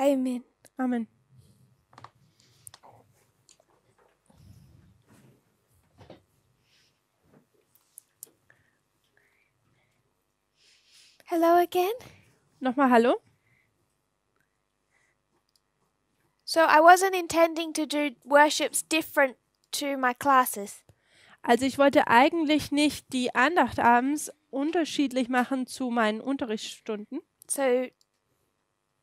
Amen. Amen. Hello again. Nochmal hallo. So I wasn't intending to do worships different to my classes. Also ich wollte eigentlich nicht die Andacht abends unterschiedlich machen zu meinen Unterrichtsstunden. So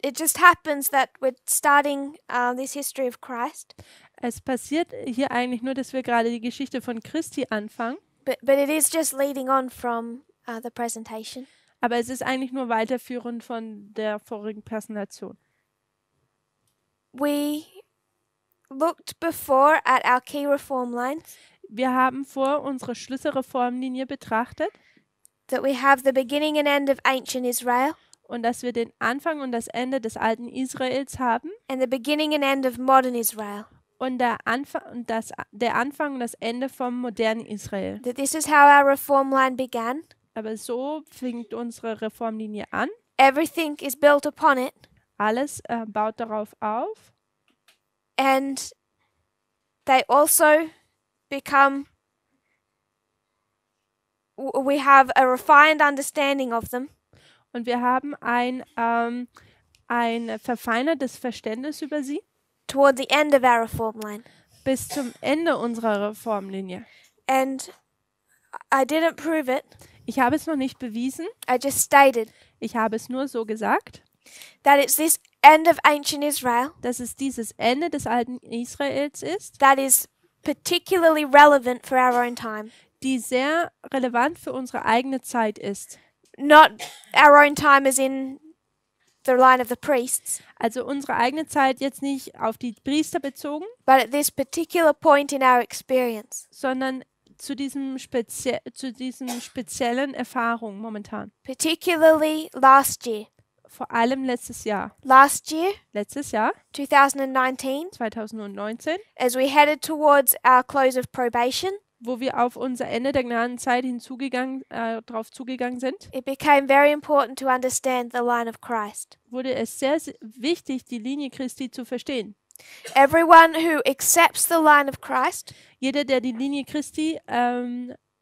it just happens that we're starting this history of Christ, Es passiert hier eigentlich nur, dass wir gerade die Geschichte von Christi anfangen, but it is just leading on from the presentation. aber es ist eigentlich nur weiterführend von der vorigen Präsentation. We looked before at our key reform lines, Wir haben vor unsere Schlüsselreformlinie betrachtet that we have the beginning and end of ancient Israel und dass wir den Anfang und das Ende des alten Israels haben and the beginning and end of modern Israel. und der Anfang und das Ende vom modernen Israel. That this is how our reform line began. Aber so fängt unsere Reformlinie an. Everything is built upon it. Alles baut darauf auf. And they also become, we have a refined understanding of them. Und wir haben ein verfeinertes Verständnis über sie Toward the end of our reform line. bis zum Ende unserer Reformlinie. And I didn't prove it. Ich habe es noch nicht bewiesen. I just stated Ich habe es nur so gesagt, that it's this end of ancient Israel dass es dieses Ende des alten Israels ist, that is particularly relevant for our own time. die sehr relevant für unsere eigene Zeit ist. Not our own time as in the line of the priests, Also unsere eigene Zeit jetzt nicht auf die Priester bezogen, but at this particular point in our experience. sondern zu diesem speziellen Erfahrung momentan. Particularly last year. Vor allem letztes Jahr. Last year, Letztes Jahr, 2019, 2019, as we headed towards our close of probation, wo wir auf unser Ende der Gnadenzeit drauf zugegangen sind, it became very important to understand the line of Christ. wurde es sehr wichtig, die Linie Christi zu verstehen. Everyone who accepts the line of Christ Jeder, der die Linie Christi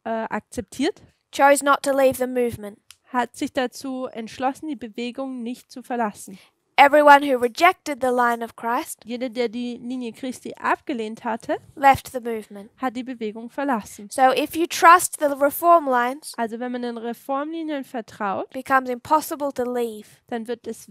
akzeptiert, chose not to leave the movement. hat sich dazu entschlossen, die Bewegung nicht zu verlassen. Everyone who rejected the line of Christ Jeder, der die Linie Christi abgelehnt hatte, left the movement. hat die Bewegung verlassen. So if you trust the reform lines, Also wenn man den Reformlinien vertraut, it becomes impossible to leave. dann wird es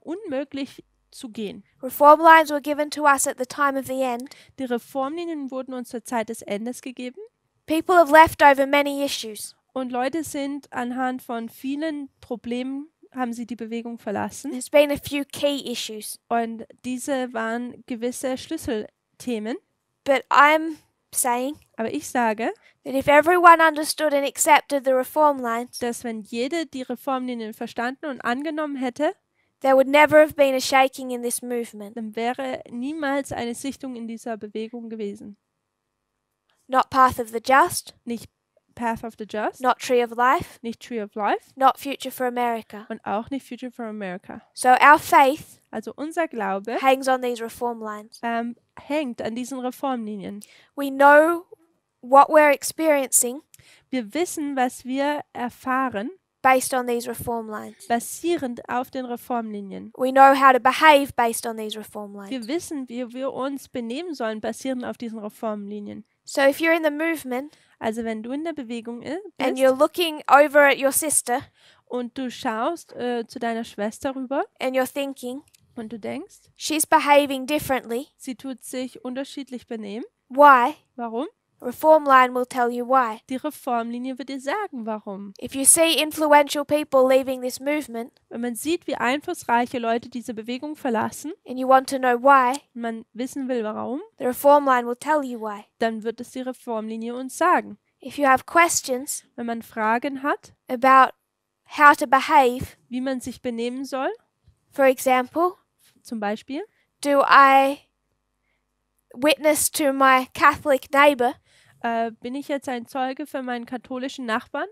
unmöglich zu gehen. Reform lines were given to us at the time of the end. Die Reformlinien wurden uns zur Zeit des Endes gegeben People have left over many issues. und Leute sind anhand von vielen Problemen, haben sie die Bewegung verlassen. There's been a few key issues. Und diese waren gewisse Schlüsselthemen. But I'm saying Aber ich sage, that if everyone understood and accepted the reform lines, dass wenn jede die Reformlinien verstanden und angenommen hätte, there would never have been a shaking in this movement. dann wäre niemals eine Sichtung in dieser Bewegung gewesen. Not path of the just, Nicht Path of the Just, not tree of life, nicht Tree of Life not future for America. und auch nicht Future for America. So our faith Also unser Glaube hangs on these reform lines. hängt an diesen Reformlinien. We know what we're experiencing Wir wissen, was wir erfahren, based on these reform lines. basierend auf den Reformlinien. We know how to behave based on these reform lines. Wir wissen, wie wir uns benehmen sollen, basierend auf diesen Reformlinien. So if you're in the movement Also wenn du in der Bewegung and bist you're looking over at your sister und du schaust zu deiner Schwester rüber and you're thinking, und du denkst, she's behaving differently, sie tut sich unterschiedlich benehmen. why? Warum? Reform line will tell you why. Die Reformlinie wird dir sagen, warum. If you see influential people leaving this movement Wenn man sieht, wie einflussreiche Leute diese Bewegung verlassen and you want to know why, und man wissen will, warum, the reform line will tell you why. dann wird es die Reformlinie uns sagen. If you have questions Wenn man Fragen hat, about how to behave, wie man sich benehmen soll, for example, zum Beispiel, do I witness to my Catholic neighbor bin ich jetzt ein Zeuge für meinen katholischen Nachbarn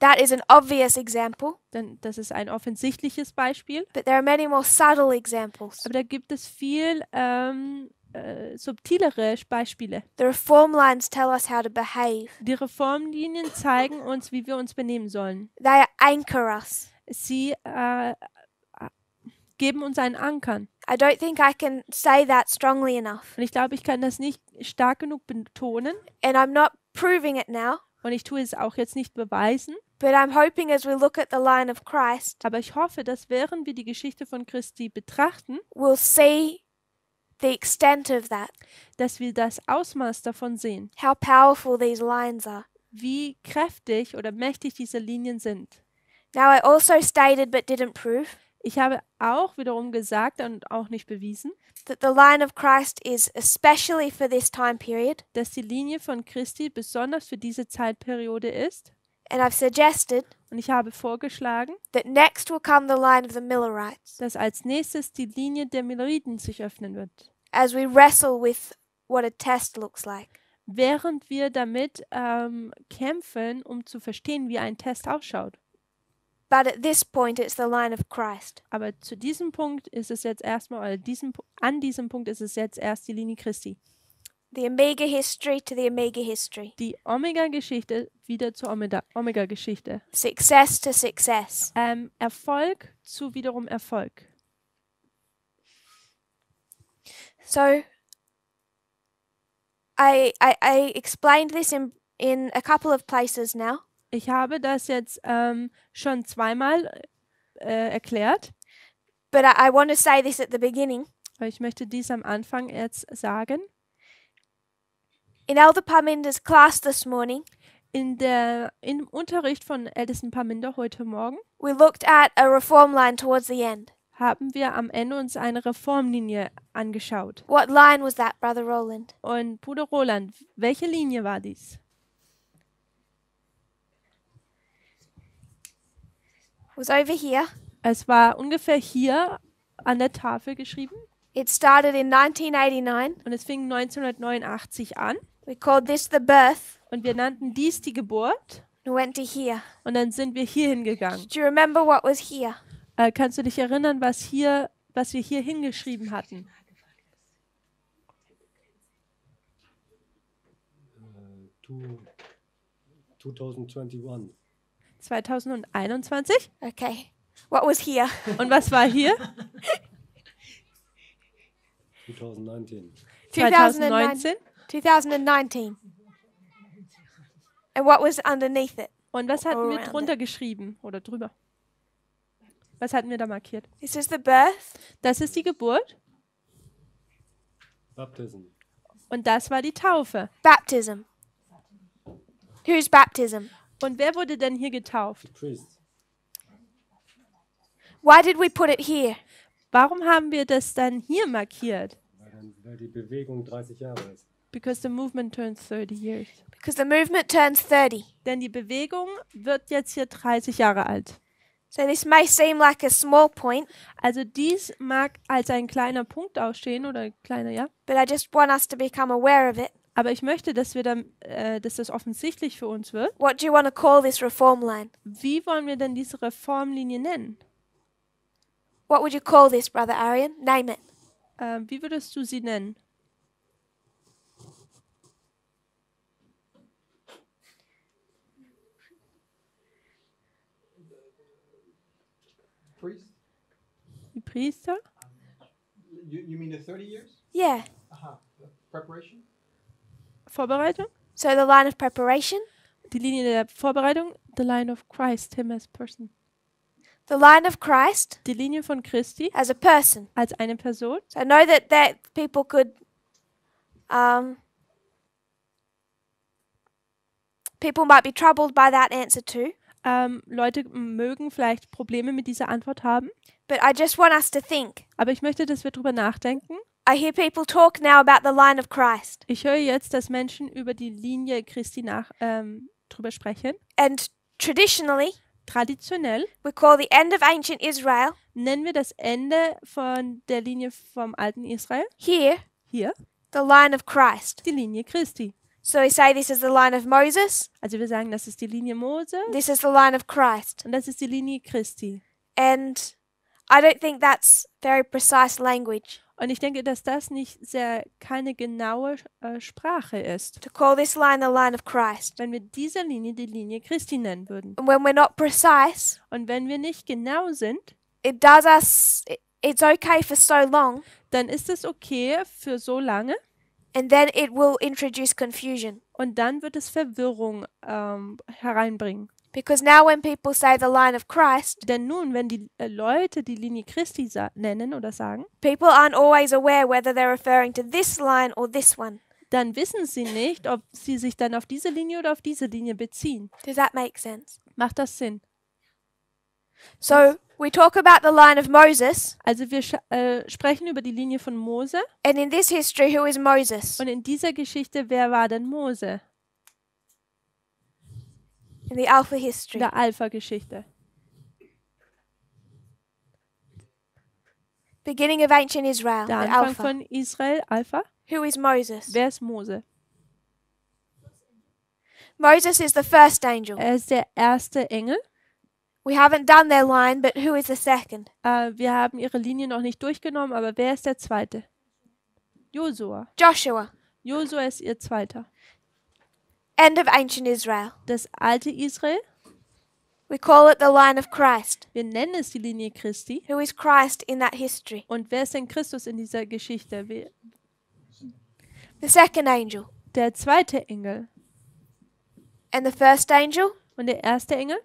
That is an obvious example, Denn das ist ein offensichtliches Beispiel. but there are many more subtle examples. Aber da gibt es viel subtilere Beispiele. The reform lines tell us how to behave. Die Reformlinien zeigen uns, wie wir uns benehmen sollen. They anchor us. Sie geben uns einen Ankern. I don't think I can say that strongly enough. Und ich glaube, ich kann das nicht stark genug betonen. And I'm not proving it now, Und ich tue es auch jetzt nicht beweisen. but I'm hoping as we look at the line of Christ, Aber ich hoffe, dass während wir die Geschichte von Christi betrachten, we'll see the extent of that, dass wir das Ausmaß davon sehen, how powerful these lines are. wie kräftig oder mächtig diese Linien sind. Now, I also stated but didn't prove Ich habe auch wiederum gesagt und auch nicht bewiesen, that the line of Christ is especially for this time period, dass die Linie von Christi besonders für diese Zeitperiode ist. and I've suggested Und ich habe vorgeschlagen, that next will come the line of the Millerites dass als nächstes die Linie der Milleriten sich öffnen wird, as we wrestle with what a test looks like. während wir damit kämpfen, um zu verstehen, wie ein Test ausschaut. But at this point, it's the line of Christ. Aber zu diesem Punkt ist es jetzt erstmal, oder an diesem Punkt ist es jetzt erst die Linie Christi. The Omega history to the Omega history. Die Omega-Geschichte wieder zur Omega-Geschichte. Success to success. Erfolg zu wiederum Erfolg. So, I explained this in a couple of places now, Ich habe das jetzt schon zweimal erklärt, but I want to say this at the beginning. aber ich möchte dies am Anfang jetzt sagen. In Elder Parminder's class this morning, Im Unterricht von Ältesten Parminder heute Morgen we looked at a reform line towards the end. haben wir am Ende uns eine Reformlinie angeschaut. What line was that, Brother Roland? Und Bruder Roland, welche Linie war dies? It was over here. Es war ungefähr hier an der Tafel geschrieben It started in 1989. und es fing 1989 an We called this the birth. und wir nannten dies die Geburt We went to here. und dann sind wir hier hingegangen. Do you remember what was here? Kannst du dich erinnern, was wir hier hingeschrieben hatten? 2021. 2021? Okay. What was here? Und was war hier? 2019. 2019. 2019. And what was underneath it? Und was hatten wir Around drunter geschrieben oder drüber? Was hatten wir da markiert? This is the birth. Das ist die Geburt Baptism. und das war die Taufe. Baptism. Whose baptism? Und wer wurde denn hier getauft? Priest. Why did we put it here? Warum haben wir das dann hier markiert? Weil die Bewegung 30 Jahre ist. Because the movement turns 30 years. Because the movement turns 30. Denn die Bewegung wird jetzt hier 30 Jahre alt. So this may seem like a small point, Also dies mag als ein kleiner Punkt aussehen oder kleiner, ja. but I just want us to become aware of it. Aber ich möchte, dass wir dann, dass das offensichtlich für uns wird. What do you want to call this reform line? Wie wollen wir denn diese Reformlinie nennen? What would you call this, Brother Arian? Name it. Wie würdest du sie nennen? Priest? Die Priester? You mean the 30 years? Yeah. Preparation? Vorbereitung? So the line of preparation, Die Linie der Vorbereitung? The line of Christ, him as person. the line of Christ Die Linie von Christi as a person. als eine Person. So I know that people could, people might be troubled by that answer too. Leute mögen vielleicht Probleme mit dieser Antwort haben, But I just want us to think. aber ich möchte, dass wir drüber nachdenken. I hear people talk now about the line of Christ. Ich höre jetzt, dass Menschen über die Linie Christi drüber sprechen. And traditionally, Traditionell we call the end of ancient Israel nennen wir das Ende von der Linie vom alten Israel here hier the line of Christ. die Linie Christi. So we say this is the line of Moses, Also wir sagen, das ist die Linie Mose this is the line of Christ. und das ist die Linie Christi. And I don't think that's very precise language Und ich denke, dass das nicht keine genaue Sprache ist, to call this line the line of Christ. wenn wir diese Linie die Linie Christi nennen würden. And when we're not precise, Und wenn wir nicht genau sind, it's okay for so long, dann ist es okay für so lange and then it will introduce confusion. und dann wird es Verwirrung hereinbringen. Because now when people say the line of Christ, Denn nun, wenn die Leute die Linie Christi nennen oder sagen, people aren't always aware whether they're referring to this line or this one. dann wissen sie nicht, ob sie sich dann auf diese Linie oder auf diese Linie beziehen. Does that make sense? Macht das Sinn? So we talk about the line of Moses, Also wir sprechen über die Linie von Mose and in this history, who is Moses? und in dieser Geschichte, wer war denn Mose? In the Alpha In history. der Alpha-Geschichte. Beginning of ancient Israel, Der the Anfang Alpha. von Israel, Alpha. Who is Moses? Wer ist Mose? Moses is the first angel. Er ist der erste Engel. We haven't done their line, but who is the second? Wir haben ihre Linie noch nicht durchgenommen, aber wer ist der zweite? Josua. Joshua. Josua ist ihr zweiter. End of ancient Israel. Das alte Israel, We call it the line of Christ. wir nennen es die Linie Christi. Who is Christ in that history? Und wer ist denn Christus in dieser Geschichte? The second angel. Der zweite Engel. And the first angel Und der erste Engel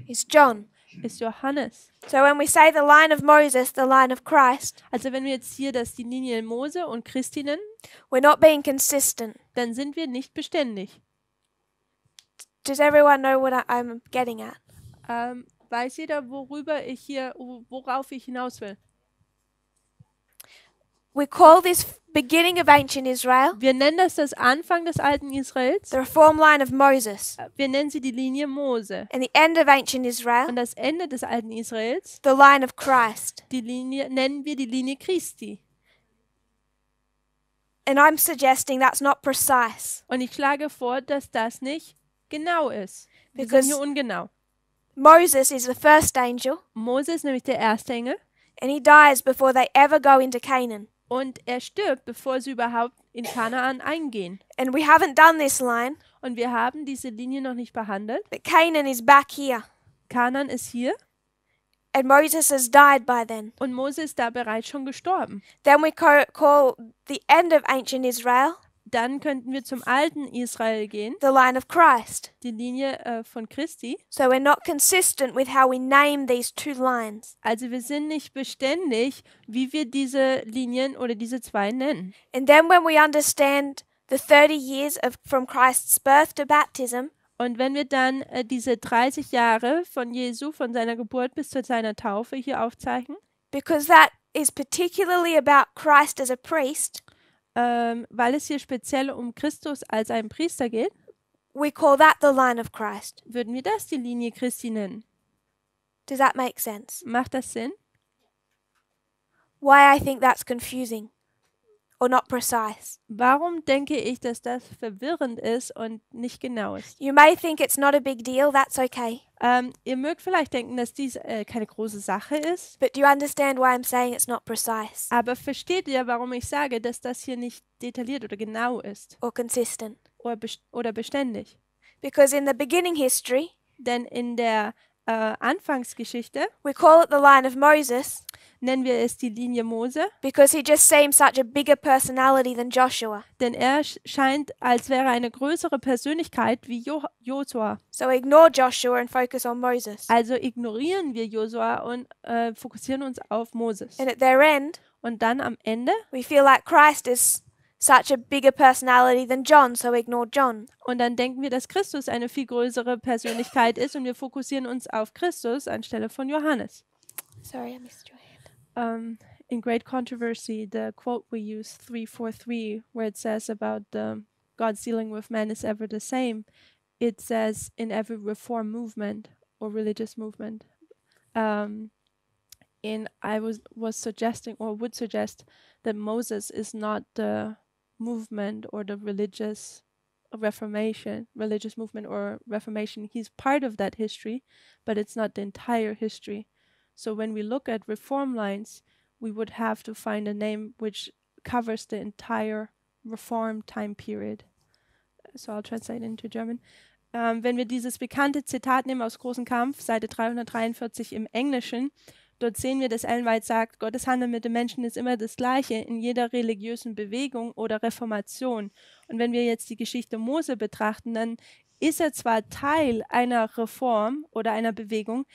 is John. ist Johannes. So when we say the line of Moses, the line of Christ, Also wenn wir jetzt hier die Linie Mose und Christi nennen, we're not being consistent. dann sind wir nicht beständig. Does everyone know what I'm getting at? Weiß jeder, worauf ich hinaus will? We call this beginning of ancient Israel Wir nennen das Anfang des alten Israels. the reform line of Moses, Wir nennen sie die Linie Mose. and the end of ancient Israel Und das Ende des alten Israels, the line of Christ. nennen wir die Linie Christi. And I'm suggesting that's not precise Und ich schlage vor, dass das nicht genau ist. Wir sind Because- hier ungenau. Moses is the first angel, Mose ist nämlich der erste Engel and he dies before they ever go into Canaan. und er stirbt, bevor sie überhaupt in Kanaan eingehen. And we haven't done this line, Und wir haben diese Linie noch nicht behandelt. but Canaan is back here, Kanaan ist hier and Moses has died by then. und Mose ist da bereits schon gestorben. Then we call the end of ancient Israel Dann könnten wir zum alten Israel gehen, the line of Christ. die Linie von Christi. So we're not consistent with how we name these two lines. Also wir sind nicht beständig, wie wir diese Linien oder diese zwei nennen. And then when we understand the 30 years from Christ's birth to baptism, Und wenn wir dann diese 30 Jahre von Jesu, von seiner Geburt bis zu seiner Taufe hier aufzeichnen, because that is particularly about Christ as a priest, weil es hier speziell um Christus als einen Priester geht, we call that the line of Christ. würden wir das die Linie Christi nennen. Does that make sense? Macht das Sinn? Why I think that's confusing or not precise. Warum denke ich, dass das verwirrend ist und nicht genau ist? You may think it's not a big deal, that's okay. Ihr mögt vielleicht denken, dass dies keine große Sache ist, But do you understand why I'm saying it's not precise aber versteht ihr, warum ich sage, dass das hier nicht detailliert oder genau ist or consistent? oder beständig? Because in the beginning history, Denn in der Anfangsgeschichte we call it the line of Moses nennen wir es die Linie Mose, because he just seems such a bigger personality than Joshua. denn er scheint, als wäre er eine größere Persönlichkeit wie Josua. So ignore Joshua and focus on Moses. Also ignorieren wir Josua und fokussieren uns auf Moses. And at their end, Und dann am Ende, we feel like Christ is such a bigger personality than John, so ignore John. und dann denken wir, dass Christus eine viel größere Persönlichkeit ist und wir fokussieren uns auf Christus anstelle von Johannes. Sorry, I missed your hand. In Great Controversy, the quote we use 343, where it says about God's dealing with man is ever the same, it says in every reform movement or religious movement. I was suggesting or would suggest that Moses is not the movement or the religious movement or reformation. He's part of that history, but it's not the entire history. So when we look at reform lines, we would have to find a name which covers the entire reform time period. So I'll translate into German. Wenn wir dieses bekannte Zitat nehmen aus Großen Kampf, Seite 343 im Englischen, dort sehen wir, dass Ellen White sagt, Gottes Handeln mit den Menschen ist immer das Gleiche in jeder religiösen Bewegung oder Reformation. Und wenn wir jetzt die Geschichte Mose betrachten, dann ist er zwar Teil einer Reform oder einer Bewegung,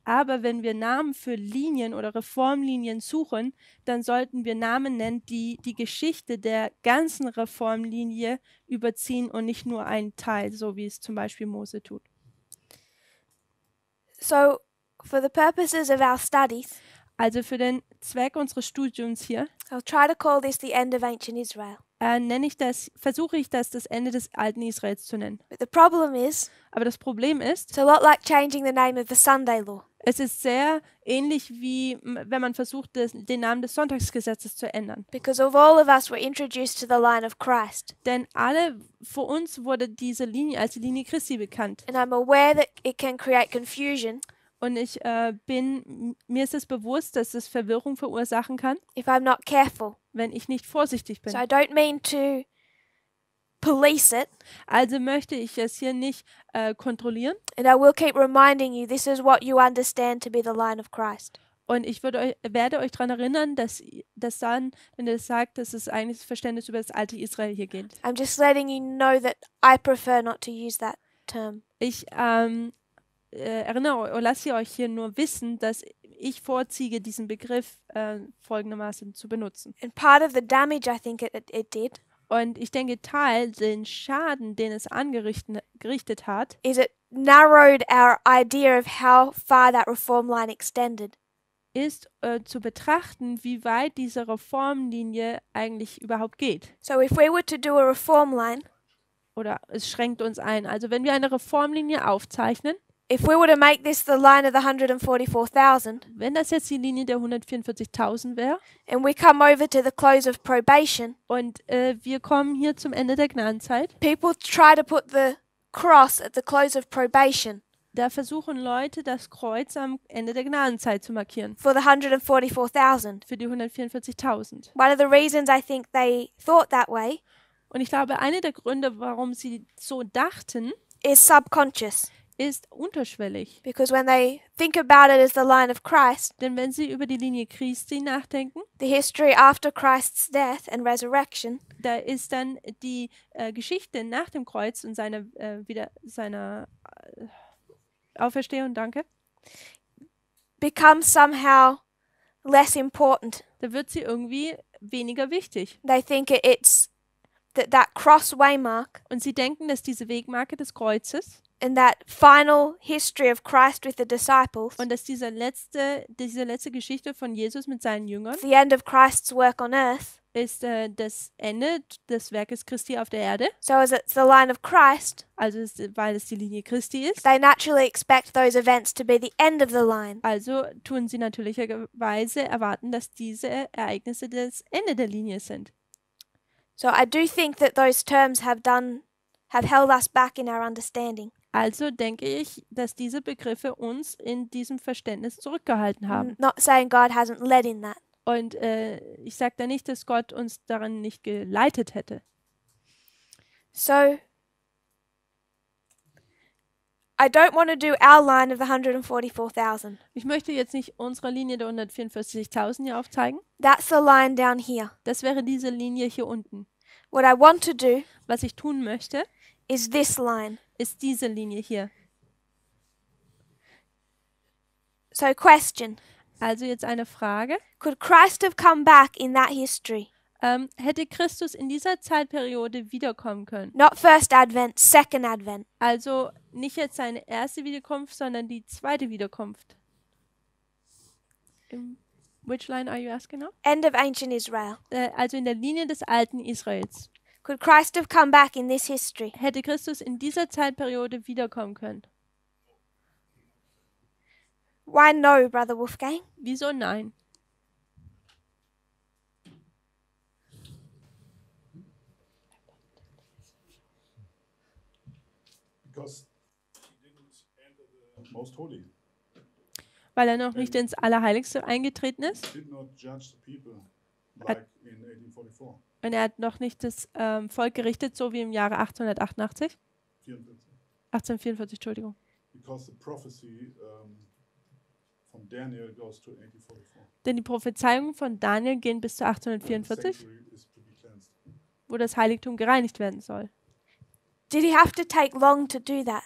aber wenn wir Namen für Linien oder Reformlinien suchen, dann sollten wir Namen nennen, die die Geschichte der ganzen Reformlinie überziehen und nicht nur einen Teil, so wie es zum Beispiel Mose tut. So, for the purposes of our studies, Also für den Zweck unseres Studiums hier I'll try to call this the end of ancient Israel. versuche ich das Ende des alten Israels zu nennen. But the problem is, Aber das Problem ist, it's a lot like changing the name of the Sunday law. es ist sehr ähnlich wie wenn man versucht, den Namen des Sonntagsgesetzes zu ändern. Because of all of us were introduced to the line of Christ. Denn vor uns wurde diese Linie als die Linie Christi bekannt. And I'm aware that it can create confusion Und mir ist es bewusst, dass es Verwirrung verursachen kann, if I'm not careful. wenn ich nicht vorsichtig bin. So I don't mean to police it, Also möchte ich es hier nicht kontrollieren. and I will keep reminding you this is what you understand to be the line of Christ. Und ich werde euch daran erinnern, dass dann, wenn ihr sagt, dass es eigentlich das Verständnis über das alte Israel hier geht. I'm just letting you know that I prefer not to use that term. Ich erinnere oder lasse euch hier nur wissen, dass ich vorziehe, diesen Begriff folgendermaßen zu benutzen. And part of the damage I think it did Und ich denke, den Schaden, den es angerichtet hat, is it narrowed our idea of how far that reform line extended. ist zu betrachten, wie weit diese Reformlinie eigentlich überhaupt geht. So if we were to do a reform line, Oder es schränkt uns ein. Also wenn wir eine Reformlinie aufzeichnen, if we were to make this the line of the 144,000, wenn das jetzt die Linie der 144.000 wäre, and we come over to the close of probation, und wir kommen hier zum Ende der Gnadenzeit, people try to put the cross at the close of probation da versuchen Leute, das Kreuz am Ende der Gnadenzeit zu markieren. for the 144,000. Für die 144.000. One of the reasons I think they thought that way Und ich glaube, einer der Gründe, warum sie so dachten, is subconscious. ist unterschwellig. Because when they think about it as the line of Christ, Denn wenn sie über die Linie Christi nachdenken, the history after Christ's death and resurrection, da ist dann die Geschichte nach dem Kreuz und seiner Auferstehung, becomes somehow less important. da wird sie irgendwie weniger wichtig. They think it's that cross waymark Und sie denken, dass diese Wegmarke des Kreuzes and that final history of Christ with the disciples, und dass diese letzte Geschichte von Jesus mit seinen Jüngern the end of Christ's work on earth. ist das Ende des Werkes Christi auf der Erde. So as it's the line of Christ, Also weil es die Linie Christi ist. they naturally expect those events to be the end of the line. Also tun sie natürlicherweise erwarten, dass diese Ereignisse das Ende der Linie sind. So I do think that those terms have held us back in our understanding. Also denke ich, dass diese Begriffe uns in diesem Verständnis zurückgehalten haben. I'm not saying God hasn't led in that. Und ich sage da nicht, dass Gott uns daran nicht geleitet hätte. So I don't want to do our line of the 144,000. Ich möchte jetzt nicht unsere Linie der 144.000 hier aufzeigen. That's the line down here. Das wäre diese Linie hier unten. What I want to do Was ich tun möchte, is this line. ist diese Linie hier. So question, Also jetzt eine Frage. could Christ have come back in that history? Hätte Christus in dieser Zeitperiode wiederkommen können? Not first advent, second advent. Also nicht jetzt seine erste Wiederkunft, sondern die zweite Wiederkunft. Which line are you asking now? End of ancient Israel. Also in der Linie des alten Israels. Could Christ have come back in this history? Hätte Christus in dieser Zeitperiode wiederkommen können? Why no, Brother Wolfgang? Wieso nein? Because he didn't enter the most holy. Weil er noch nicht ins Allerheiligste eingetreten ist. Did not judge the people like in 1844. Und er hat noch nicht das Volk gerichtet, so wie im Jahre 1888. 1844, Entschuldigung. Because the prophecy from Daniel goes to 1844. Denn die Prophezeiungen von Daniel gehen bis zu 1844, Sanctuary is to be cleansed. wo das Heiligtum gereinigt werden soll. Did he have to take long to do that?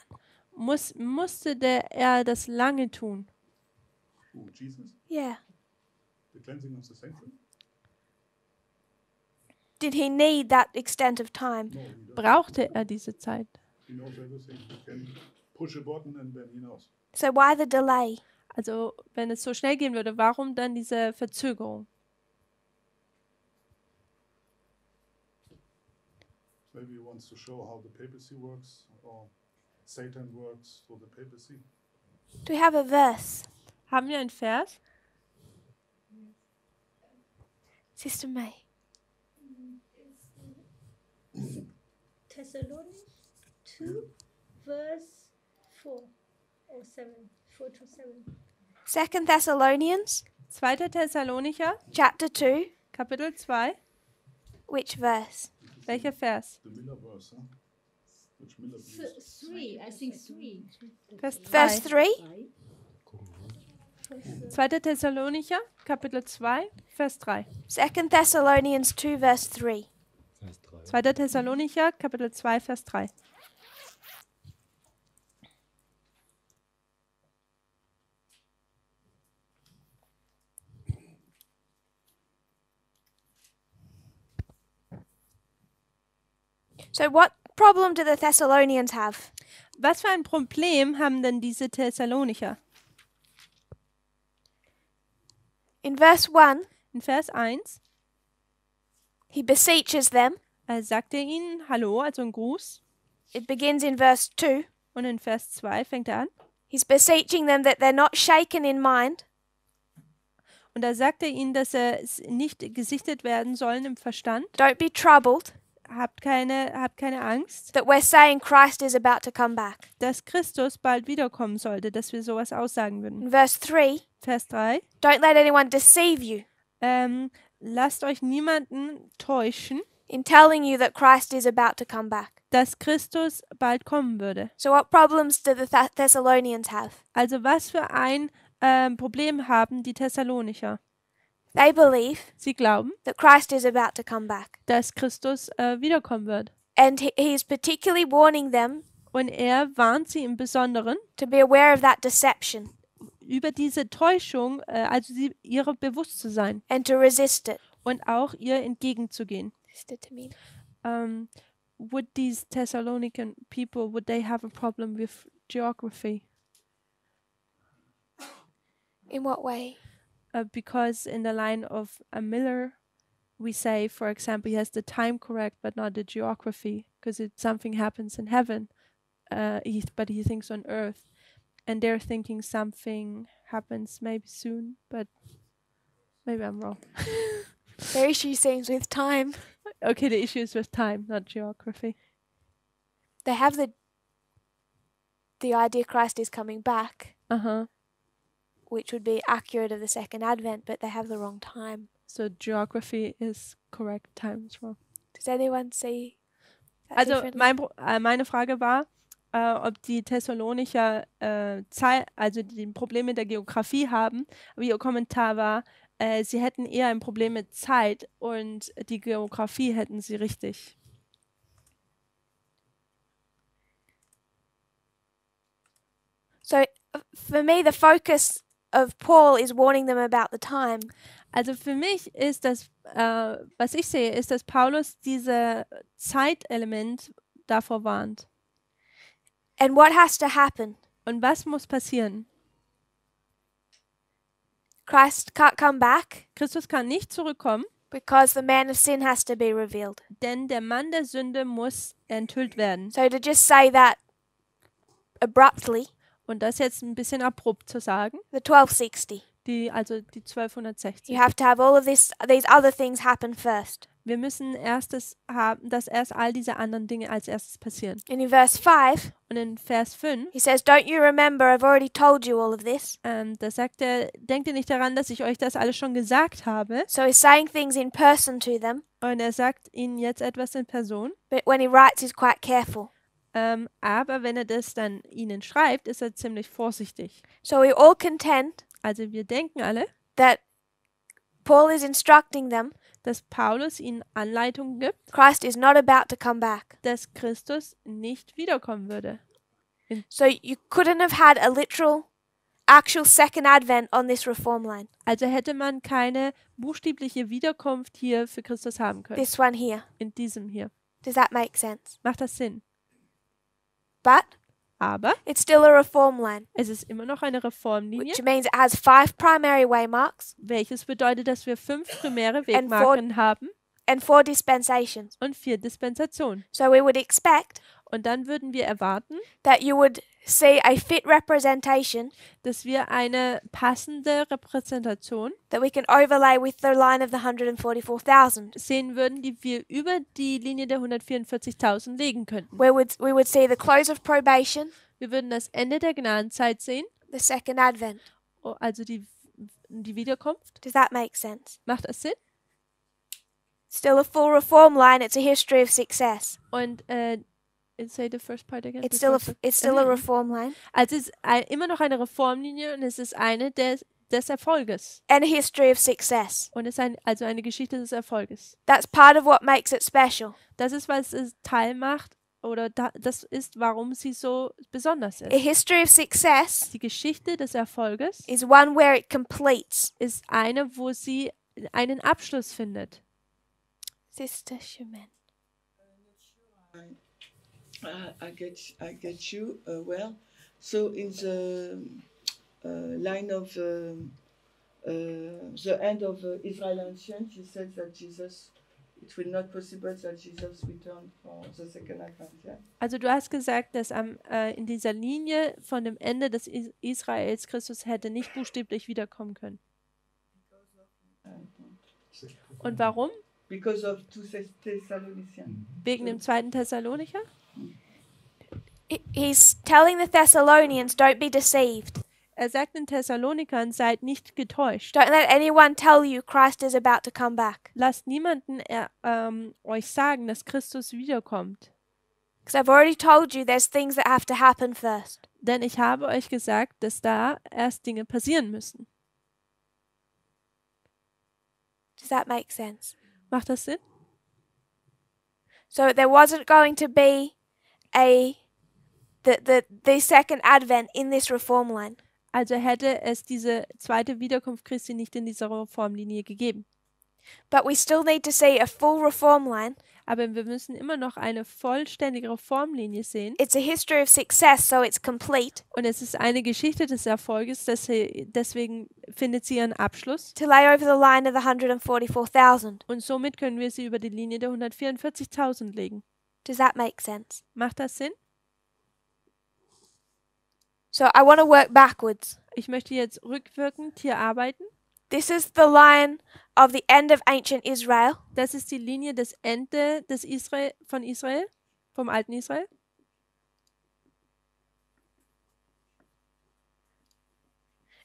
Musste er das lange tun? Who, Jesus? Yeah. The cleansing of the sanctuary? Did he need that extent of time? No, he doesn't. Brauchte er diese Zeit? He knows everything. He can push a button and then he knows. So why the delay? Also, wenn es so schnell gehen würde, warum dann diese Verzögerung? Maybe he wants to show how the papacy works or Satan works for the papacy. Do we have a verse? Haben wir einen Vers? Sister May. Thessalonians 2, verse 4 or 7, 4 to 7. 2 Thessalonians 2. Thessalonicher, chapter 2. Kapitel 2. Which verse? Welcher Vers? The Miller verse, huh? Which Miller, please? 3, I think 3. Vers Verse 3. 3. 2. Thessalonicher, Kapitel 2, Vers 3. 2 Thessalonians 2 verse 3. Vers 3. 2. Thessalonicher, Kapitel 2, Vers 3. So what problem do the Thessalonians have? Was für ein Problem haben denn diese Thessalonicher? In verse 1, In Vers 1 he beseeches them. sagt er ihnen Hallo, also ein Gruß. It begins in verse 2. Und in Vers 2 fängt er an. He's beseeching them that they're not shaken in mind, Und da sagt er ihnen, dass sie nicht gesichtet werden sollen im Verstand. don't be troubled, Habt keine Angst, that we're saying Christ is about to come back. dass Christus bald wiederkommen sollte, dass wir sowas aussagen würden. In verse 3, Vers 3. don't let anyone deceive you Lasst euch niemanden täuschen, in telling you that Christ is about to come back. dass Christus bald kommen würde. So what problems do the Thessalonians have? Also was für ein Problem haben die Thessalonicher? They believe Sie glauben, that Christ is about to come back. dass Christus wiederkommen wird. And he is particularly warning them Und er warnt sie im Besonderen to be aware of that deception über diese Täuschung, also ihrer bewusst zu sein and to resist it. und auch ihr entgegenzugehen. Sister Tamina. Would these Thessalonican people, would they have a problem with geography? In what way? Because in the line of a Miller, we say, for example, he has the time correct, but not the geography, because something happens in heaven, but he thinks on earth. And they're thinking something happens maybe soon, but maybe I'm wrong. Their issue seems with time. Okay, the issue is with time, not geography. They have the idea Christ is coming back, Uh-huh. which would be accurate of the second advent, but they have the wrong time. So geography is correct, time is wrong. Does anyone see that Also differently? meine Frage war, ob die Thessalonicher also die Probleme mit der Geografie haben. Aber ihr Kommentar war, sie hätten eher ein Problem mit Zeit und die Geografie hätten sie richtig. So for me, the focus of Paul is warning them about the time. Also für mich ist das, was ich sehe, ist, dass Paulus diese Zeitelement davor warnt. And what has to happen? Und was muss passieren? Christ can't come back Christus kann nicht zurückkommen, because the man of sin has to be revealed. denn der Mann der Sünde muss enthüllt werden. So to just say that abruptly, Und das jetzt ein bisschen abrupt zu sagen, the 1260. also die 1260. You have to have all of these other things happen first. Wir müssen erstes haben, dass erst all diese anderen Dinge als erstes passieren. And in verse 5, Und in Vers 5, he says, Don't you remember I've already told you all of this? da sagt er, denkt ihr nicht daran, dass ich euch das alles schon gesagt habe? So he's saying things in person to them, Und er sagt ihnen jetzt etwas in Person. but when he writes, he's quite careful. Aber wenn er das dann ihnen schreibt, ist er ziemlich vorsichtig. So we all contend Also wir denken alle, that Paul is instructing them dass Paulus ihnen Anleitungen gibt, Christ is not about to come back. dass Christus nicht wiederkommen würde. So you couldn't have had a literal, actual second advent on this reform line. Also hätte man keine buchstäbliche Wiederkunft hier für Christus haben können. This one here. In diesem hier. Does that make sense? Macht das Sinn? But Aber it's still a reform line, es ist immer noch eine Reformlinie, which means it has 5 primary waymarks welches bedeutet, dass wir 5 primäre And Wegmarken haben and 4 dispensations. und 4 Dispensationen. So we would expect Und dann würden wir erwarten, that you would see a fit representation dass wir eine passende Repräsentation that we can overlay with the line of the 144,000. sehen würden, die wir über die Linie der 144.000 legen könnten. We would see the close of probation, Wir würden das Ende der Gnadenzeit sehen, the second advent. also die Wiederkunft. Does that make sense? Macht das Sinn? Still a full reform line. It's a history of success. Und say the first part again. It's still a reform line Also es ist immer noch eine Reformlinie und es ist eine des Erfolges. and a history of success. Und es ist also eine Geschichte des Erfolges. That's part of what makes it special. Das ist, was es Teil macht oder das ist, warum sie so besonders A ist. history of success Die Geschichte des Erfolges is one where it completes. ist eine, wo sie einen Abschluss findet. Sister Shemin. I get you well. So in the line of the end of Israel Ancient, he says that Jesus, it will not possible that Jesus return for the second advent. Yeah? Also du hast gesagt, dass in dieser Linie von dem Ende des Israels Christus hätte nicht buchstäblich wiederkommen können. Und warum? Because of 2 Thessalonians. Wegen dem 2. Thessalonicher? He's telling the Thessalonians, don't be deceived. Er sagt den Thessalonikern, seid nicht getäuscht. Don't let anyone tell you Christ is about to come back. Lasst niemanden euch sagen, dass Christus wiederkommt. Because I've already told you there's things that have to happen first. Denn ich habe euch gesagt, dass da erst Dinge passieren müssen. Does that make sense? Macht das Sinn? So there wasn't going to be the second advent in this reform line. Also hätte es diese zweite Wiederkunft Christi nicht in dieser Reformlinie gegeben. But we still need to see a full reform line. Aber wir müssen immer noch eine vollständige Reformlinie sehen. It's a history of success, so it's complete. Und es ist eine Geschichte des Erfolges, deswegen findet sie ihren Abschluss. To lay over the line of the 144,000. Und somit können wir sie über die Linie der 144.000 legen. Does that make sense? Macht das Sinn? So I want to work backwards. Ich möchte jetzt rückwirkend hier arbeiten. This is the line of the end of ancient Israel. Das ist die Linie des Ende des von Israel, vom alten Israel.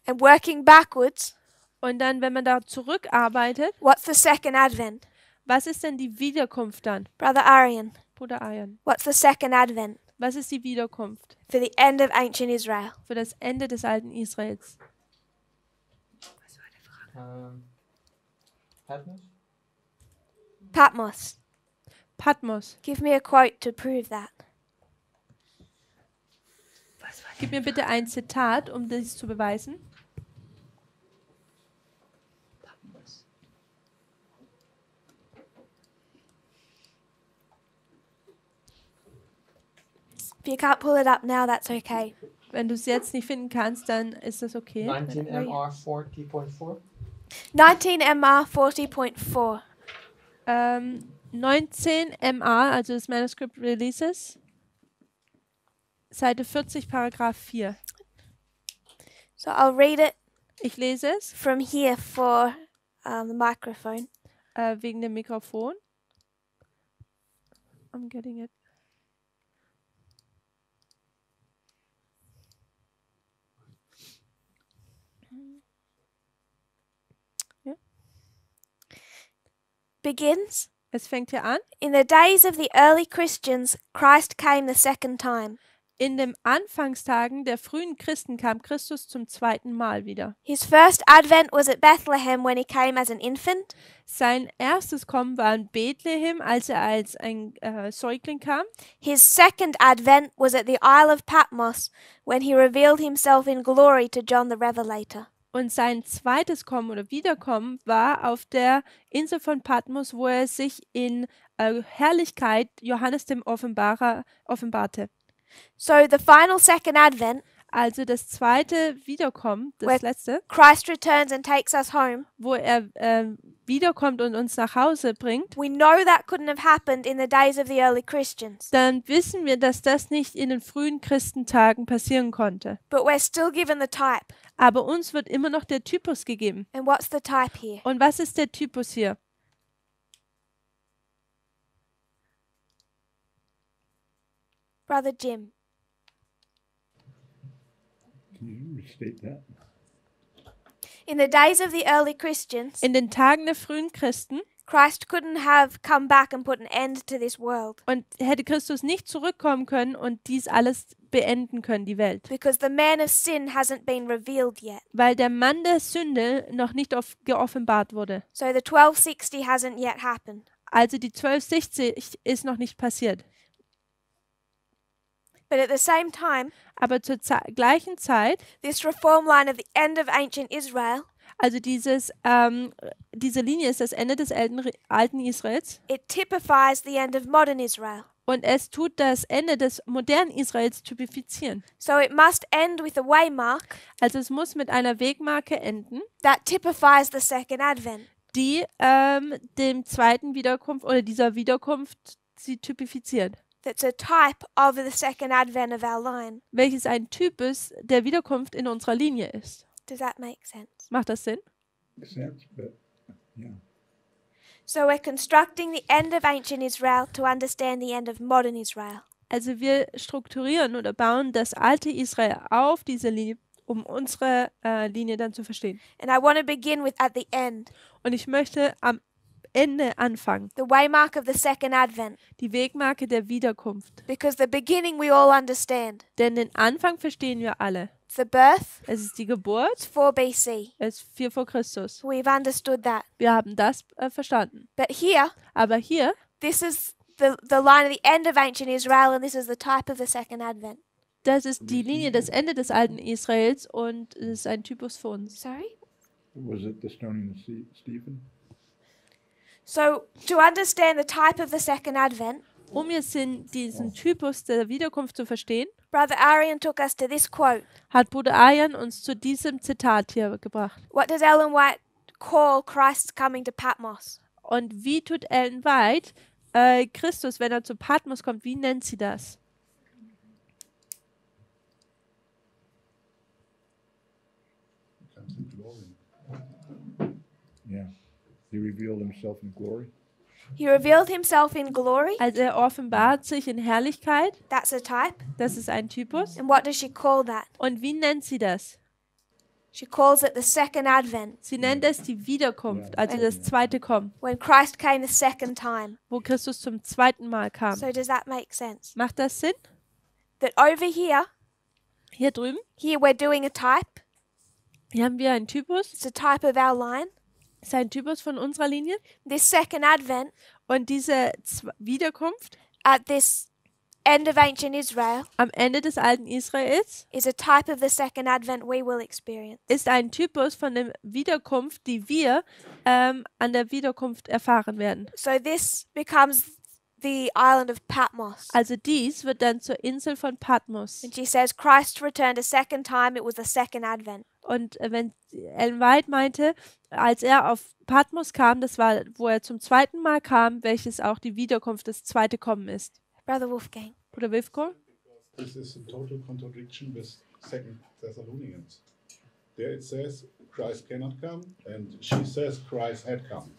And working backwards, Und dann, wenn man da zurückarbeitet, what's the second advent? was ist denn die Wiederkunft dann? Brother Arian, Bruder Ayan, what's the second advent was ist die Wiederkunft for the end of ancient Israel? für das Ende des alten Israels? Patmos? Patmos. Patmos. Give me a quote to prove that. Gib mir bitte ein Zitat, um dies zu beweisen. If you can't pull it up now, that's okay. Wenn du es jetzt nicht finden kannst, dann ist das okay. 19 MR 40.4. 19 MR 40.4. 19 MA, also das Manuscript Releases, Seite 40, Paragraph 4. So I'll read it Ich lese es from here for the microphone. wegen dem Mikrofon. I'm getting it. Begins. Es fängt hier an. In the days of the early Christians, Christ came the second time. In den Anfangstagen der frühen Christen kam Christus zum zweiten Mal wieder. His first advent was at Bethlehem when he came as an infant. Sein erstes Kommen war in Bethlehem, als er als ein Säugling kam. His second advent was at the Isle of Patmos when he revealed himself in glory to John the Revelator. Und sein zweites Kommen oder Wiederkommen war auf der Insel von Patmos, wo er sich in Herrlichkeit Johannes dem Offenbarer offenbarte. So the final second advent, Also das zweite Wiederkommen, das Where- letzte, Christ returns and takes us home. wo er wiederkommt und uns nach Hause bringt, We know that couldn't have happened in the days of the early Christians, dann wissen wir, dass das nicht in den frühen Christentagen passieren konnte. but we're still given the type. Aber uns wird immer noch der Typus gegeben. And what's the type here? Und was ist der Typus hier? Brother Jim. Can you restate that? In the days of the early Christians, In den Tagen der frühen Christen Christ couldn't have come back and put an end to this world und hätte Christus nicht zurückkommen können und dies alles beenden können, die Welt. because the man of sin hasn't been revealed yet. Weil der Mann der Sünde noch nicht geoffenbart wurde. So the 1260 hasn't yet happened. Also die 1260 ist noch nicht passiert. But at the same time, Aber zur gleichen Zeit, this reform line of the end of ancient Israel, also diese Linie ist das Ende des alten Israels it typifies the end of modern Israel. und es tut das Ende des modernen Israels typifizieren. So it must end with a waymark Also es muss mit einer Wegmarke enden, that typifies the second advent. die dem zweiten Wiederkunft oder dieser Wiederkunft sie typifiziert. That's a type of the second advent of our line. Welches ein Typus der Wiederkunft in unserer Linie ist. Does that make sense? Macht das Sinn? Makes sense, but yeah. So we're constructing the end of ancient Israel to understand the end of modern Israel. Also wir strukturieren oder bauen das alte Israel auf diese Linie, um unsere Linie dann zu verstehen. And I want to begin with at the end, Und ich möchte am Ende anfangen, the waymark of the second advent, die Wegmarke der Wiederkunft. because the beginning we all understand. Denn den Anfang verstehen wir alle. It's the birth, Es ist die Geburt, it's 4 BC. es ist 4 vor Christus. We've understood that. Wir haben das verstanden. But here, Aber hier, this is the line of the end of ancient Israel, and this is the type of the second advent. das ist die Linie, das Ende des alten Israels und es ist ein Typus für uns. Sorry? Was it the stoning of Stephen? So, to understand the type of the second advent, Um jetzt diesen Typus der Wiederkunft zu verstehen, Brother Arian took us to this quote. hat Bruder Arjan uns zu diesem Zitat hier gebracht. What does Ellen White call Christ's coming to Patmos? Und wie tut Ellen White Christus, wenn er zu Patmos kommt, wie nennt sie das? Comes in glory. Yeah. He revealed himself in glory. He revealed himself in glory. Also er offenbart sich in Herrlichkeit, That's a type. das ist ein Typus. And what does she call that? Und wie nennt sie das? She calls it the second advent, Sie nennt es die Wiederkunft, also das zweite Kommen, when Christ came the second time. wo Christus zum zweiten Mal kam. So does that make sense? Macht das Sinn? That over here, Hier drüben, here we're doing a type. hier haben wir einen Typus, It's a type of our line. das ist ein Typus von unserer Linie. This second advent, Und diese Wiederkunft at this end of ancient Israel, am Ende des alten Israels is a type of the second advent we will experience. ist ein Typus von der Wiederkunft, die wir an der Wiederkunft erfahren werden. So this becomes the island of Patmos. Also dies wird dann zur Insel von Patmos. And she says Christ returned a second time, it was the second advent. Und wenn Ellen White meinte, als er auf Patmos kam, das war, wo er zum zweiten Mal kam, welches auch die Wiederkunft, das zweite Kommen ist. Brother Wolfgang. Bruder Wilfko? This is a total contradiction with 2 Thessalonians. There it says Christ cannot come, and she says Christ had come.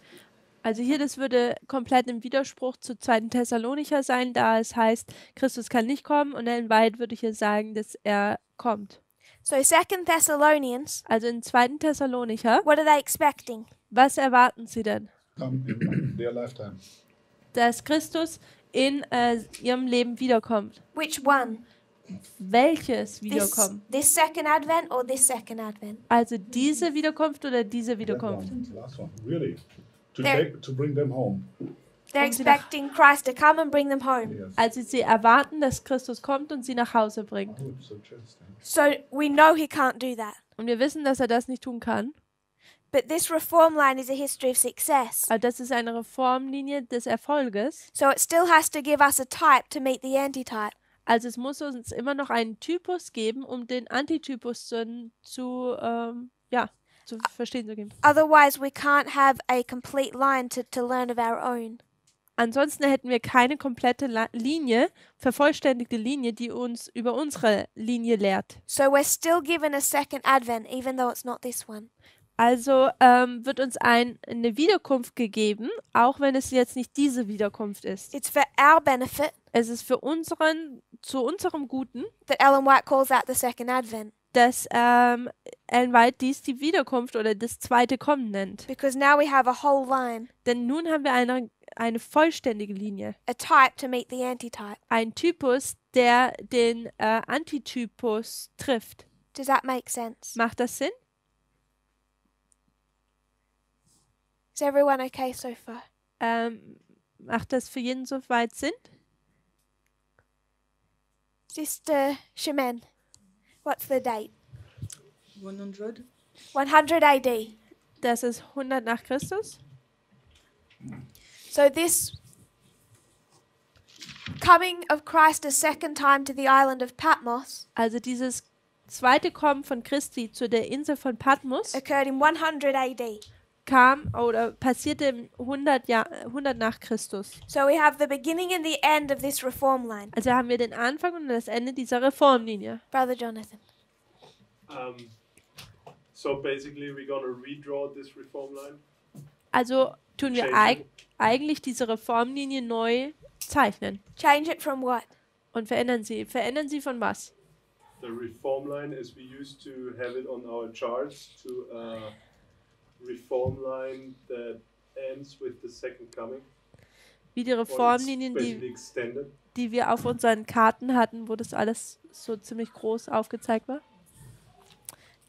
Also hier, das würde komplett im Widerspruch zu 2. Thessalonicher sein, da es heißt, Christus kann nicht kommen, und in Wahrheit würde ich hier sagen, dass er kommt. So 2 Thessalonians, Also in 2. Thessalonicher, what are they expecting? was erwarten sie denn? Come in their lifetime. Dass Christus in ihrem Leben wiederkommt. Which one? Welches This, Wiederkommen? this second advent or this second advent? Also diese Wiederkunft oder diese Wiederkunft? That one, the last one. Really? There- To bring them home. They're Kommen sie nach- expecting Christ to come and bring them home. Yes. Also sie erwarten, dass Christus kommt und sie nach Hause bringt. Oh, it's so interesting. So we know he can't do that. Und wir wissen, dass er das nicht tun kann. But this reform line is a history of success. Aber das ist eine Reformlinie des Erfolges. So it still has to give us a type to meet the antitype. Also es muss uns immer noch einen Typus geben, um den Antitypus zu verstehen zu geben. Otherwise, we can't have a complete line to learn of our own. Ansonsten hätten wir keine komplette Linie, vervollständigte Linie, die uns über unsere Linie lehrt. So we're still given a second advent, even though it's not this one. Also wird uns eine Wiederkunft gegeben, auch wenn es jetzt nicht diese Wiederkunft ist. It's for our benefit Es ist für zu unserem Guten, that Ellen White calls that the second advent, dass Ellen White dies die Wiederkunft oder das zweite Kommen nennt. because now we have a whole line, Denn nun haben wir eine vollständige Linie. a type to meet the antitype. Ein Typus, der den Antitypus trifft. Does that make sense? Macht das Sinn? Is everyone okay so far? Macht das für jeden soweit Sinn? Sister Shemen, what's the date? 100. 100 AD. Das ist 100 nach Christus. So this coming of Christ a second time to the island of Patmos Also dieses zweite Kommen von Christi zu der Insel von Patmos occurred in 100 AD. passierte im 100 nach Christus. So we have the beginning and the end of this reform line. Also haben wir den Anfang und das Ende dieser Reformlinie. Brother Jonathan. So basically we're going to redraw this reform line. Also tun wir eigentlich diese Reformlinie neu zeichnen Change it from what? und verändern sie. Verändern sie von was? The reform line as we used to have it on our charts to a reform line that ends with the second coming. Wie die Or it's Reformlinien, basically extended. die wir auf unseren Karten hatten, wo das alles so ziemlich groß aufgezeigt war.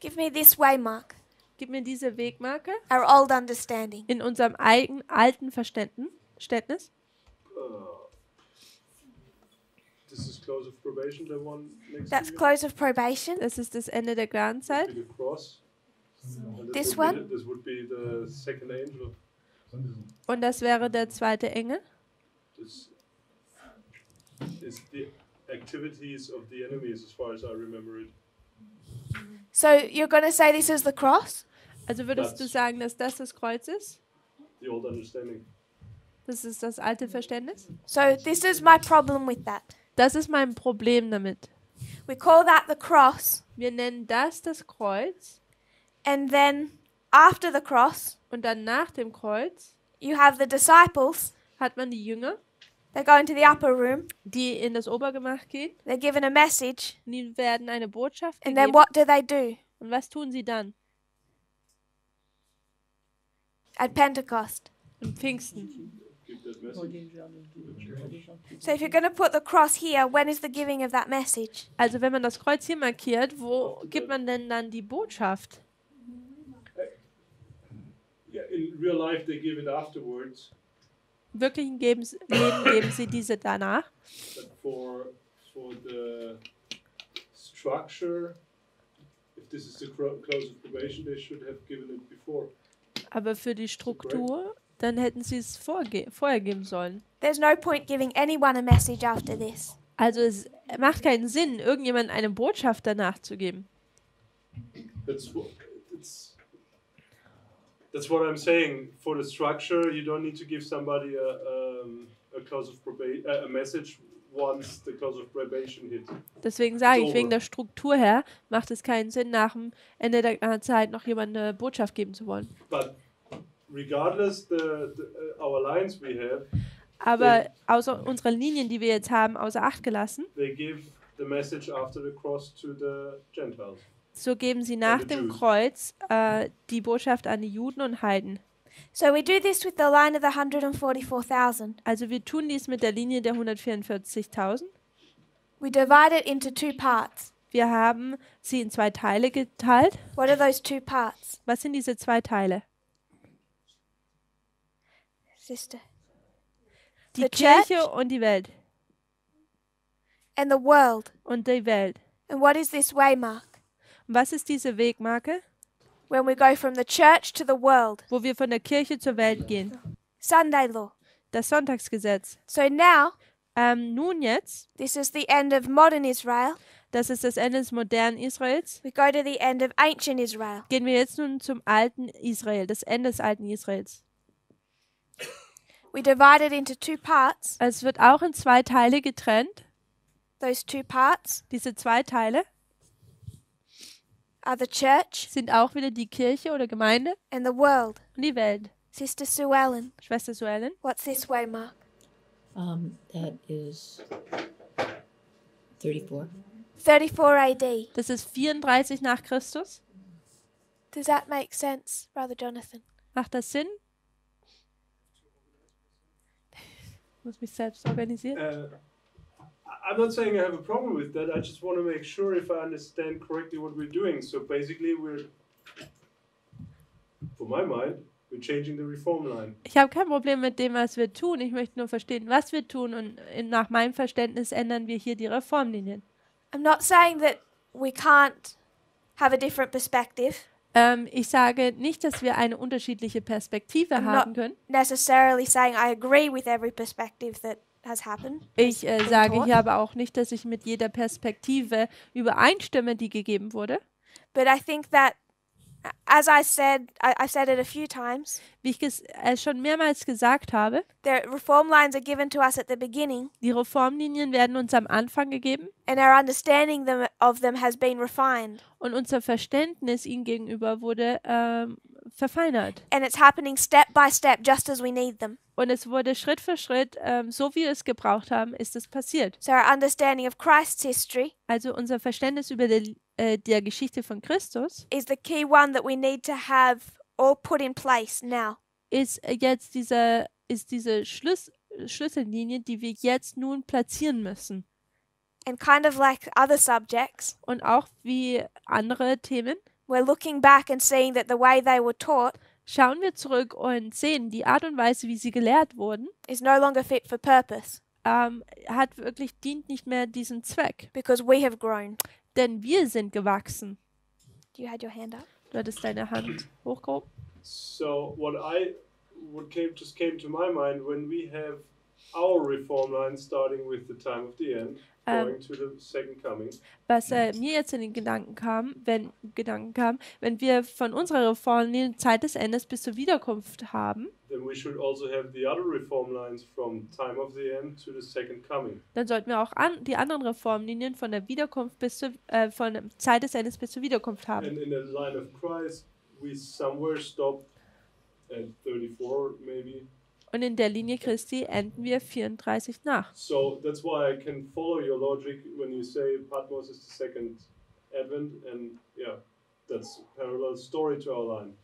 Give me this waymark, Gib mir diese Wegmarke our old understanding. in unserem alten Verständnis. This is close of probation, the one next That's to you. close of probation. Das ist das Ende der Glanzzeit. Be the cross. And This would one? be this would be the second angel. Und das wäre der zweite Engel. This is the activities of the enemies as far as I remember it. So you're going to say this is the cross? Also würdest du Das- sagen, dass das Kreuz ist? The old understanding. Das ist das alte Verständnis? So this is my problem with that. Das ist mein Problem damit. We call that the cross, Wir nennen das Kreuz and then after the cross, und dann nach dem Kreuz you have the disciples. hat man die Jünger, They go into the upper room. die in das Obergemach gehen. They're given a message, Die werden eine Botschaft and then gegeben. what do? Und was tun sie dann? At Pentecost. Im Pfingsten. Give that message. So if you're going to put the cross here, when is the giving of that message? Also wenn man das Kreuz hier markiert, wo gibt man denn dann die Botschaft? Yeah, in real life they give it afterwards, Wirklich im Leben geben sie diese danach. but for the structure, if this is the close of probation, they should have given it before. Aber für die Struktur, dann hätten sie es vorher geben sollen. There's no point giving anyone a message after this. Also es macht keinen Sinn, irgendjemandem eine Botschaft danach zu geben. That's what I'm saying. For the structure, you don't need to give somebody a close of probation, a message once the close of probation hit. Deswegen sage ich, So. wegen der Struktur her macht es keinen Sinn, nach dem Ende der Zeit noch jemandem eine Botschaft geben zu wollen. But regardless our lines we have, Aber außer unsere Linien, die wir jetzt haben, außer Acht gelassen, they give the message after the cross to the Gentiles. so geben sie nach dem Kreuz die Botschaft an die Juden und Heiden. So we do this with the line of the 144,000. Also wir tun dies mit der Linie der 144.000. We divide it into two parts. Wir haben sie in zwei Teile geteilt. What are those two parts? Was sind diese zwei Teile? Sister. Die The Kirche church und die Welt. and the world. Und die Welt. And what is this waymark? Und was ist diese Wegmarke? When we go from the church to the world. Wo wir von der Kirche zur Welt gehen. Sunday law. Das Sonntagsgesetz. So now, Nun jetzt, this is the end of modern Israel. das ist das Ende des modernen Israels, We go to the end of ancient Israel. gehen wir jetzt nun zum alten Israel, das Ende des alten Israels. We divide it into two parts. Es wird auch in zwei Teile getrennt. Those two parts Diese zwei Teile are the church sind auch wieder die Kirche oder Gemeinde and the world. und die Welt. Sister Sue Ellen, Schwester Suellen, what's this waymark? That is 34. 34 AD. das ist 34 nach Christus. Does that make sense, Brother Jonathan? Macht das Sinn? Ich muss mich selbst organisieren. I'm not saying I have a problem with that. I just want to make sure if I understand correctly what we're doing. So basically, for my mind, we're changing the reform line. Ich habe kein Problem mit dem, was wir tun. Ich möchte nur verstehen, was wir tun. Und nach meinem Verständnis ändern wir hier die Reformlinien. I'm not saying that we can't have a different perspective. Ich sage nicht, dass wir eine unterschiedliche Perspektive I'm haben not können. necessarily saying I agree with every perspective that has happened. Ich has been sage taught. hier aber auch nicht, dass ich mit jeder Perspektive übereinstimme, die gegeben wurde. But I think that, as I said, I've said it a few times, Wie ich es schon mehrmals gesagt habe, the reform lines are given to us at the beginning, die Reformlinien werden uns am Anfang gegeben and our understanding of them has been refined. und unser Verständnis ihnen gegenüber wurde verfeinert. And it's happening step by step, just as we need them. Und es wurde Schritt für Schritt, so wie wir es gebraucht haben, ist es passiert. So our understanding of Christ's history Also unser Verständnis über der Geschichte von Christus is the key one that we need to have all put in place now. ist jetzt diese Schlüssellinie, die wir jetzt nun platzieren müssen. And kind of like other subjects, Und auch wie andere Themen we're looking back and seeing that the way they were taught schauen wir zurück und sehen, die Art und Weise, wie sie gelehrt wurden, is no longer fit for purpose dient nicht mehr diesem Zweck. because we have grown. Denn wir sind gewachsen. You had your hand up. Du hattest deine Hand hochgehoben. So just came to my mind when we have our reform line starting with the time of the end, going to the second coming. Was mir jetzt in den Gedanken kam, wenn wir von unserer Reformlinie Zeit des Endes bis zur Wiederkunft haben, Then we should also have the other reform lines from time of the end to the second coming. dann sollten wir auch die anderen Reformlinien von der Wiederkunft von der Zeit des Endes bis zur Wiederkunft haben. And in the line of Christ, we somewhere stop at 34 maybe. Und in der Linie Christi enden wir 34 nach. So that's why I can follow your logic when you say Patmos is the second advent, and yeah, that's a parallel story to our line.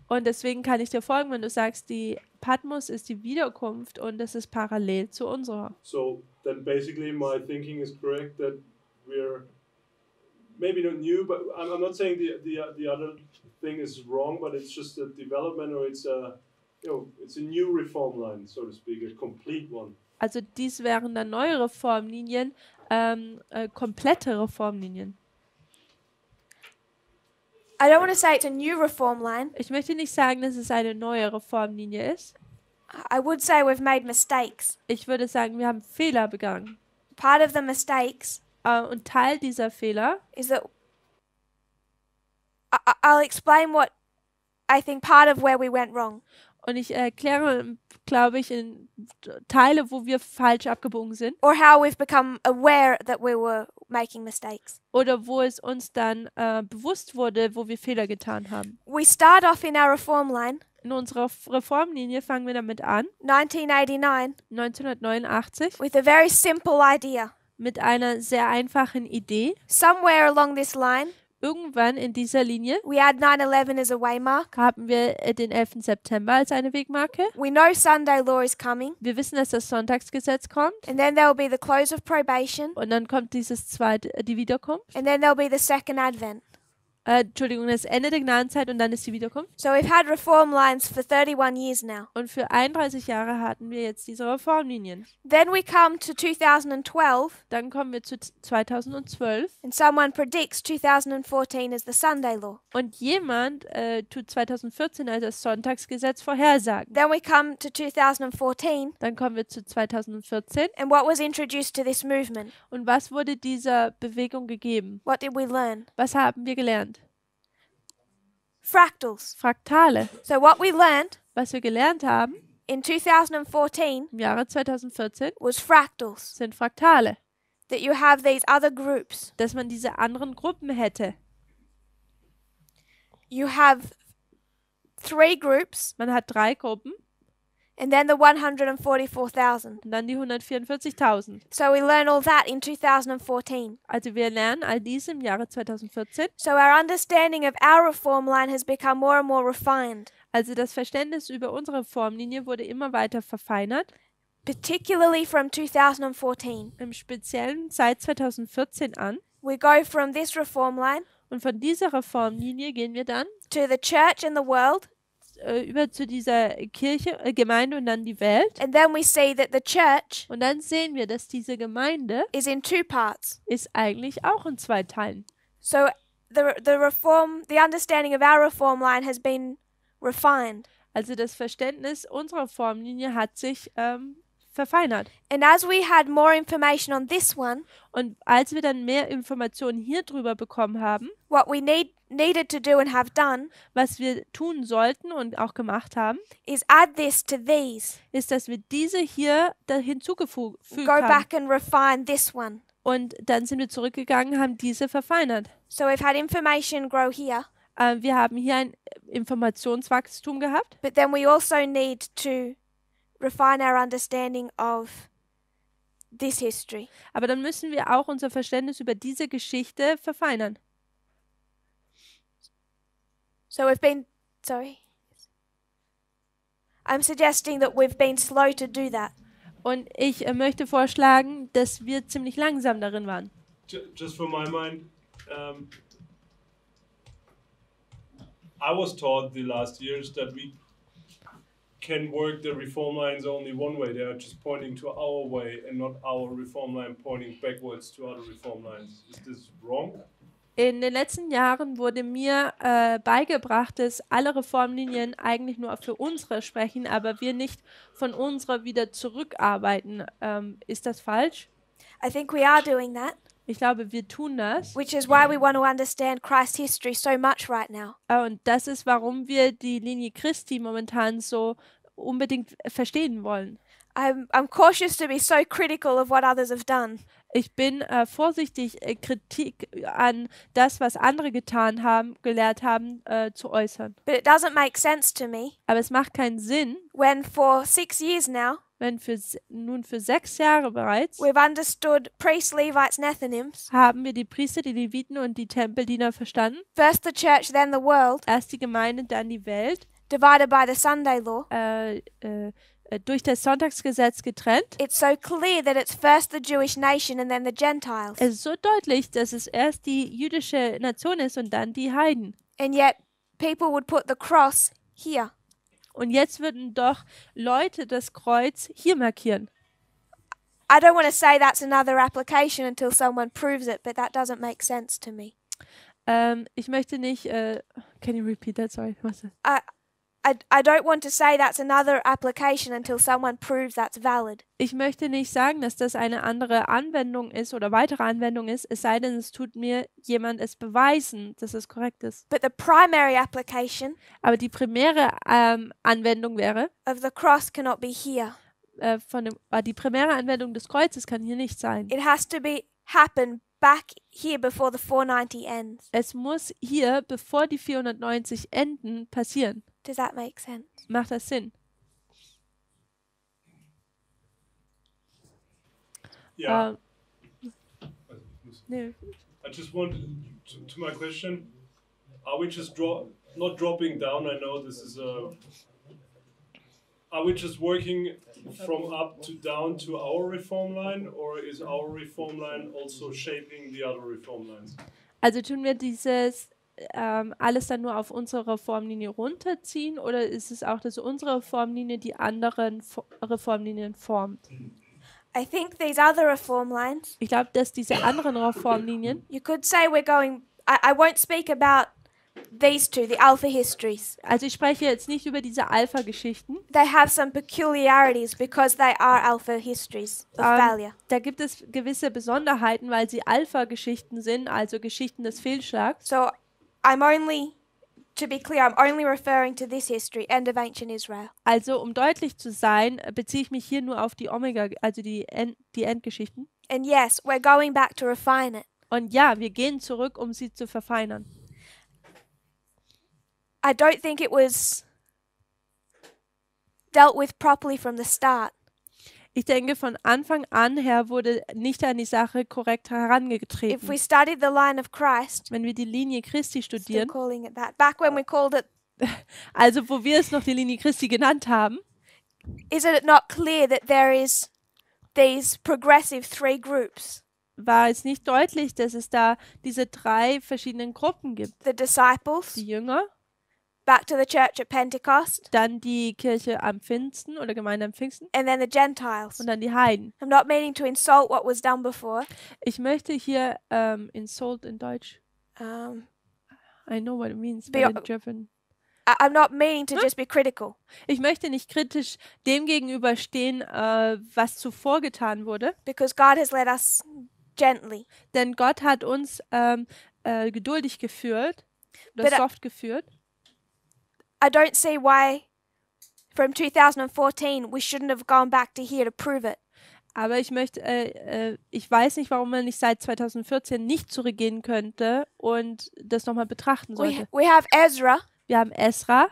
Und deswegen kann ich dir folgen, wenn du sagst, die Patmos ist die Wiederkunft und das ist parallel zu unserer. So then basically my thinking is correct that we're maybe not new, but I'm not saying the other thing is wrong, but it's just a development, or it's a new reform line, so to speak, a complete one. Also dies wären dann neue Reformlinien, komplette Reformlinien. I don't want to say it's a new reform line. Ich möchte nicht sagen, dass es eine neue Reformlinie ist. I would say we've made mistakes. Ich würde sagen, wir haben Fehler begangen. Part of the mistakes Und Teil dieser Fehler is that I'll explain what I think part of where we went wrong. und ich erkläre, glaube ich, in Teile, wo wir falsch abgebogen sind Or how we've become aware that we were making mistakes. oder wo es uns dann bewusst wurde, wo wir Fehler getan haben. We start off in our reform line In unserer Reformlinie fangen wir damit an, 1989, 1989, with a very simple idea. mit einer sehr einfachen Idee. Somewhere along this line, Irgendwann in dieser Linie we had 9/11 as a waymark. haben wir den 11. September als eine Wegmarke. We know Sunday law is coming, Wir wissen, dass das Sonntagsgesetz kommt and then there will be the close of probation, und dann kommt die Wiederkunft. and then there'll be the second advent. Entschuldigung, das Ende der Gnadenzeit und dann ist die Wiederkunft. So we've had reform lines for 31 years now. Und für 31 Jahre hatten wir jetzt diese Reformlinien. Then we come to 2012, Dann kommen wir zu 2012 and someone predicts 2014 as the Sunday law. und jemand tut 2014 als das Sonntagsgesetz vorhersagen. Then we come to 2014, Dann kommen wir zu 2014 and what was introduced to this movement? und was wurde dieser Bewegung gegeben? What did we learn? Was haben wir gelernt? Fractals. Fraktale. So what we learned Was wir gelernt haben in 2014 im Jahre 2014 was fractals, sind Fraktale, that you have these other groups. dass man diese anderen Gruppen hätte. You have 3 groups, Man hat 3 Gruppen and then the 144,000. und dann die 144.000. So we learn all that in 2014. Also wir lernen all dies im Jahre 2014. So our understanding of our reform line has become more and more refined, Also das Verständnis über unsere Formlinie wurde immer weiter verfeinert, particularly from 2014. im Speziellen seit 2014 an. We go from this reform line Und von dieser Reformlinie gehen wir dann to the church and the world, über zu dieser Gemeinde und dann die Welt. and then we see that the church Und dann sehen wir, dass diese Gemeinde is in 2 parts. ist eigentlich auch in 2 Teilen. So the understanding of our reform line has been refined. Also das Verständnis unserer Formlinie hat sich verfeinert. And as we had more information on this one, Und als wir dann mehr Informationen hier drüber bekommen haben, what we needed to do and have done was wir tun sollten und auch gemacht haben, is add this to these. ist, dass wir diese hier da hinzugefügt Go haben. back and refine this one. Und dann sind wir zurückgegangen, haben diese verfeinert. So we've had information grow here, Wir haben hier ein Informationswachstum gehabt, but then we also need to refine our understanding of this history. aber dann müssen wir auch unser Verständnis über diese Geschichte verfeinern. So I'm suggesting that we've been slow to do that. Und ich möchte vorschlagen, dass wir ziemlich langsam darin waren. Just for my mind, I was taught the last years that we can work the reform lines only one way. They are just pointing to our way and not our reform line pointing backwards to other reform lines. Is this wrong? In den letzten Jahren wurde mir beigebracht, dass alle Reformlinien eigentlich nur für unsere sprechen, aber wir nicht von unserer wieder zurückarbeiten. Ist das falsch? I think we are doing that, Ich glaube, wir tun das. which is why we want to understand Christ's history so much right now. Und das ist, warum wir die Linie Christi momentan so unbedingt verstehen wollen. I'm cautious to be so critical of what others have done. Ich bin vorsichtig, Kritik an das, was andere getan haben, gelehrt haben, zu äußern. But it doesn't make sense to me Aber es macht keinen Sinn, when for 6 years now wenn nun für 6 Jahre bereits we've understood priests, Levites, Nethinims, haben wir die Priester, die Leviten und die Tempeldiener verstanden. first the church, then the world, Erst die Gemeinde, dann die Welt, divided by the Sunday law. durch das Sonntagsgesetz getrennt. It's so clear that it's first the Jewish nation and then the Gentiles. Es ist so deutlich, dass es erst die jüdische Nation ist und dann die Heiden. And yet people would put the cross here. Und jetzt würden doch Leute das Kreuz hier markieren. I don't want to say that's another application until someone proves it, but that doesn't make sense to me. Ich möchte nicht. Can you repeat that? Sorry. Was? I don't want to say that's another application until someone proves that's valid. Ich möchte nicht sagen, dass das eine andere Anwendung ist oder weitere Anwendung ist, es sei denn, es tut mir jemand es beweisen, dass es korrekt ist. But the primary application Aber die primäre Anwendung wäre, of the cross cannot be here. die primäre Anwendung des Kreuzes kann hier nicht sein. It has to be happen back here before the 490 ends. Es muss hier, bevor die 490 enden, passieren. Does that make sense? Macht das Sinn? Yeah. Nee. I just want to my question: are we just not dropping down? I know this is a. Are we just working from up to down to our reform line, or is our reform line also shaping the other reform lines? Also tun wir dieses alles dann nur auf unsere Reformlinie runterziehen oder ist es auch, dass unsere Reformlinie die anderen Reformlinien formt? I think these other reform lines, Ich glaube, dass diese anderen Reformlinien, you could say we're going, I won't speak about these two, the Alpha histories. also ich spreche jetzt nicht über diese Alpha-Geschichten. They have some peculiarities because they are Alpha histories of failure. Da gibt es gewisse Besonderheiten, weil sie Alpha-Geschichten sind, also Geschichten des Fehlschlags. So I'm only, to be clear, I'm only referring to this history, end of ancient Israel. Also um deutlich zu sein, beziehe ich mich hier nur auf die Omega, also die Endgeschichten. And yes, we're going back to refine it. Und ja, wir gehen zurück, um sie zu verfeinern. I don't think it was dealt with properly from the start. Ich denke, von Anfang an her wurde nicht an die Sache korrekt If we herangetreten. studied the line of Christ, Wenn wir die Linie Christi still studieren, calling it that, back when we called it, also wo wir es noch die Linie Christi genannt haben, is it not clear that there is these progressive three groups? war es nicht deutlich, dass es da diese drei verschiedenen Gruppen gibt. The disciples, Die Jünger, back to the church at Pentecost, dann die Kirche am Pfingsten oder Gemeinde am Pfingsten and then the Gentiles. und dann die Heiden. I'm not meaning to insult what was done before. Ich möchte hier insult in Deutsch. I know what it means, but in German. I'm not meaning to just be critical. Ich möchte nicht kritisch dem gegenüberstehen, was zuvor getan wurde, Because God has led us gently. denn Gott hat uns geduldig geführt oder But, soft geführt. I don't see why from 2014 we shouldn't have gone back to here to prove it. Aber ich weiß nicht, warum man nicht seit 2014 nicht zurückgehen könnte und das nochmal betrachten sollte. We have Ezra. Wir haben Esra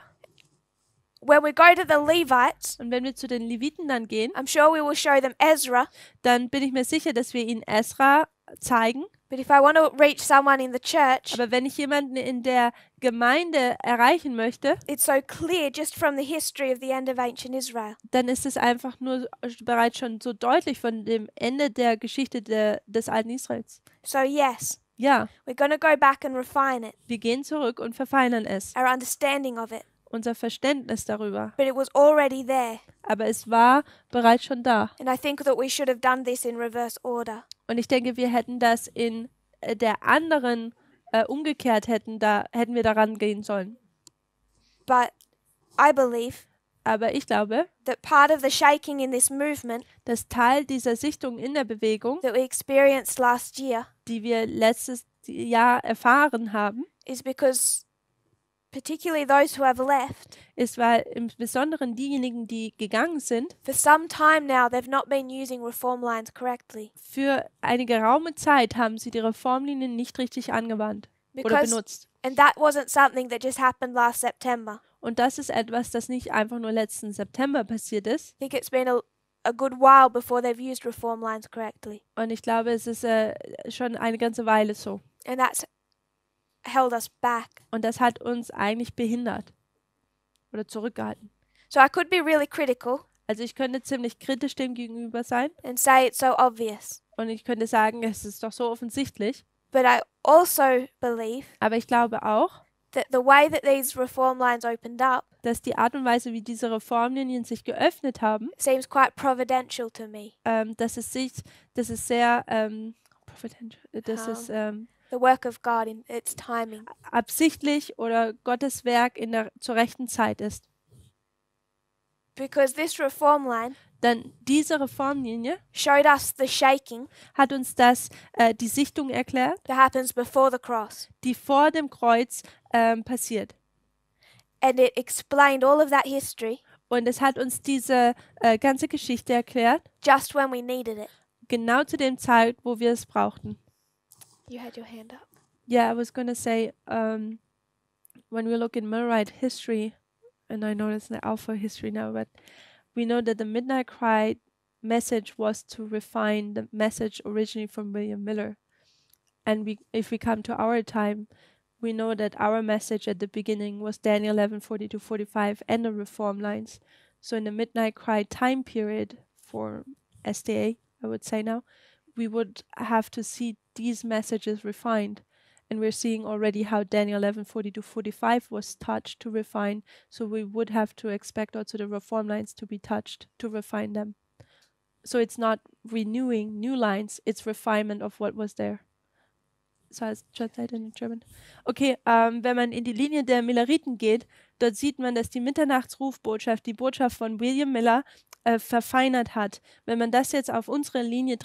When we go to the Levites, und wenn wir zu den Leviten dann gehen, I'm sure we will show them Ezra. dann bin ich mir sicher, dass wir ihnen Esra zeigen. But if I want to reach someone in the church, Aber wenn ich jemanden in der Gemeinde erreichen möchte, it's so clear just from the history of the end of ancient Israel. dann ist es einfach nur bereits schon so deutlich von dem Ende der Geschichte des alten Israels. So yes, Ja, we're going to go back and refine it, wir gehen zurück und verfeinern es, our understanding of it. unser Verständnis darüber. But it was already there. Aber es war bereits schon da. And I think that we should have done this in reverse order. Und ich denke, wir hätten das in der anderen umgekehrt hätten wir daran gehen sollen. But I believe Aber ich glaube, that part of the shaking in this movement dass Teil dieser Sichtung in der Bewegung, that we experienced last year die wir letztes Jahr erfahren haben, is because particularly those who have left, ist, weil im Besonderen diejenigen, die gegangen sind, for some time now they've not been using reform lines correctly. für eine geraume Zeit haben sie die Reformlinien nicht richtig angewandt oder Because, benutzt. and that wasn't something that just happened last September. Und das ist etwas, das nicht einfach nur letzten September passiert ist. I think it's been a good while before they've used reform lines correctly. Und ich glaube, es ist schon eine ganze Weile so. And that's held us back. Und das hat uns eigentlich behindert oder zurückgehalten. So I could be really critical Also ich könnte ziemlich kritisch dem gegenüber sein and say it's so obvious. und ich könnte sagen, es ist doch so offensichtlich. But I also believe Aber ich glaube auch, that the way that these reform lines opened up dass die Art und Weise, wie diese Reformlinien sich geöffnet haben, seems quite providential to me. das ist sehr das ist The work of God in its timing. absichtlich oder Gottes Werk zur rechten Zeit ist. Because this reform line Denn diese Reformlinie showed us the shaking hat uns die Sichtung erklärt, that happens before the cross. die vor dem Kreuz passiert. And it explained all of that history Und es hat uns diese ganze Geschichte erklärt, just when we needed it. genau zu dem Zeit, wo wir es brauchten. You had your hand up. Yeah, I was going to say, when we look in Millerite history, and I know that's the Alpha history now, but we know that the Midnight Cry message was to refine the message originally from William Miller. And if we come to our time, we know that our message at the beginning was Daniel 11:40-45 and the reform lines. So in the Midnight Cry time period for SDA, I would say now, we would have to see these messages refined. And we're seeing already how Daniel 11:40-45 was touched to refine. So we would have to expect also the reform lines to be touched to refine them. So it's not renewing new lines, it's refinement of what was there. So heißt translated in German. Okay, wenn man in die Linie der Milleriten geht, dort sieht man, dass die Mitternachtsrufbotschaft, die Botschaft von William Miller, verfeinert hat. Wenn man das jetzt auf unsere Linie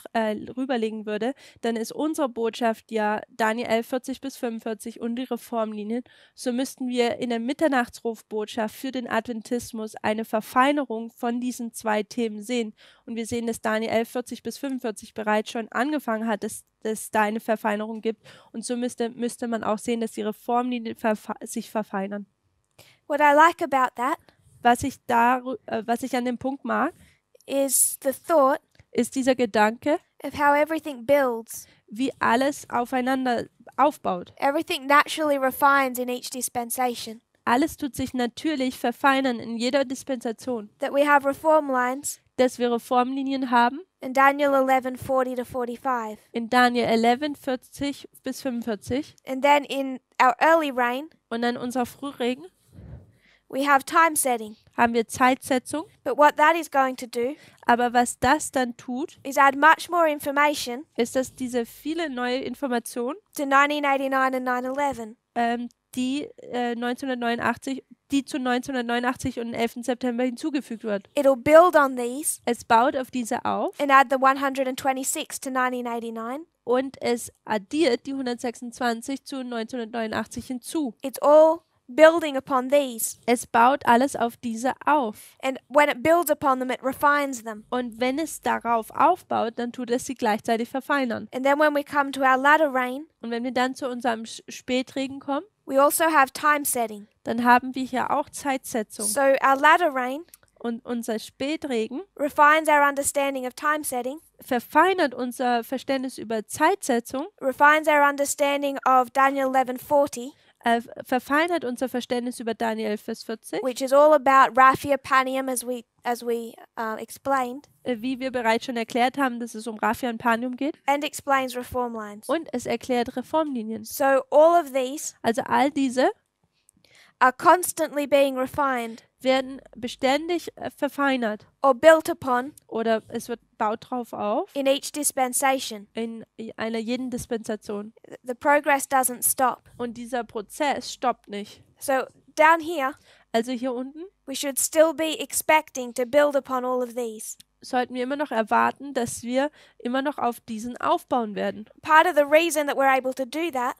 rüberlegen würde, dann ist unsere Botschaft ja Daniel 11:40-45 und die Reformlinien. So müssten wir in der Mitternachtsrufbotschaft für den Adventismus eine Verfeinerung von diesen zwei Themen sehen. Und wir sehen, dass Daniel 11:40-45 bereits schon angefangen hat, dass es da eine Verfeinerung gibt. Und so müsste man auch sehen, dass die Reformlinien sich verfeinern. What I like about that Was ich an dem Punkt mag, is the thought ist dieser Gedanke, of how everything builds. wie alles aufeinander aufbaut. Everything naturally refines in each dispensation. Alles tut sich natürlich verfeinern in jeder Dispensation. That we have reform lines Dass wir Reformlinien haben in Daniel 11:40-45. in Daniel 11:40-45 And then in our early reign, und dann unser Frühregen we have time setting. haben wir Zeitsetzung. But what that is going to do Aber was das dann tut, is add much more information ist, dass diese viele neue Informationen, to 1989 and 9/11. die zu 1989 und 11. September hinzugefügt wird. It'll build on these Es baut auf diese auf and add the 126 to 1989. und es addiert die 126 zu 1989 hinzu. It's all building upon these. Es baut alles auf diese auf. And when it builds upon them, it refines them. Und wenn es darauf aufbaut, dann tut es sie gleichzeitig verfeinern. And then when we come to our latter reign, Und wenn wir dann zu unserem Spätregen kommen, we also have time setting. dann haben wir hier auch Zeitsetzung. So our latter reign Und unser Spätregen refines our understanding of time setting, verfeinert unser Verständnis über Zeitsetzung, refines our understanding of Daniel 11:40, verfeinert unser Verständnis über Daniel 11:40, which is all about Raphia Panium, as we explained, wie wir bereits schon erklärt haben, dass es um Raphia und Panium geht, and explains reform lines. und es erklärt Reformlinien. So all of these Also all diese are constantly being refined werden beständig verfeinert or built upon oder es baut drauf auf in each dispensation. in einer jeden Dispensation. The progress doesn't stop. Und dieser Prozess stoppt nicht. So down here, Also hier unten we should still be expecting to build upon all of these. sollten wir immer noch erwarten, dass wir immer noch auf diesen aufbauen werden. Part of the reason that we're able to do that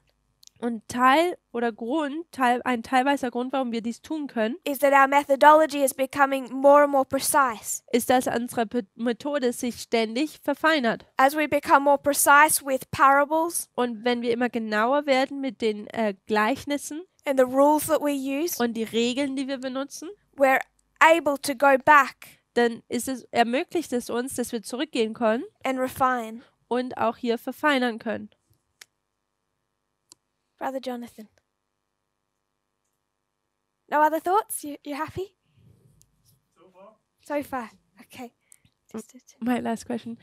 Und ein teilweiser Grund, warum wir dies tun können, is that our methodology is becoming more and more precise. ist, dass unsere Methode sich ständig verfeinert. As we become more precise with parables Und wenn wir immer genauer werden mit den Gleichnissen and the rules that we use, und die Regeln, die wir benutzen, we're able to go back dann ermöglicht es uns, dass wir zurückgehen können and refine. und auch hier verfeinern können. Brother Jonathan. No other thoughts? You happy? So far. Okay. My last question.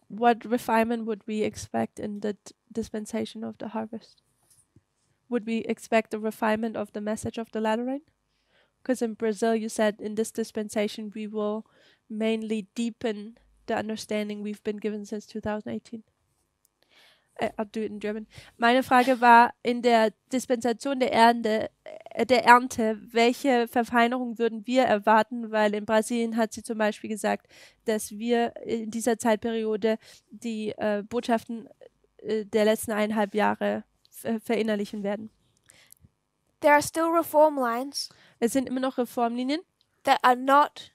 What refinement would we expect in the dispensation of the harvest? Would we expect a refinement of the message of the latter rain? Because in Brazil, you said in this dispensation, we will mainly deepen the understanding we've been given since 2018. I'll do it in German. Meine Frage war, in der Dispensation der Ernte, welche Verfeinerung würden wir erwarten? Weil in Brasilien hat sie zum Beispiel gesagt, dass wir in dieser Zeitperiode die Botschaften der letzten 1,5 Jahre verinnerlichen werden. There are still reform lines Es sind immer noch Reformlinien, that are not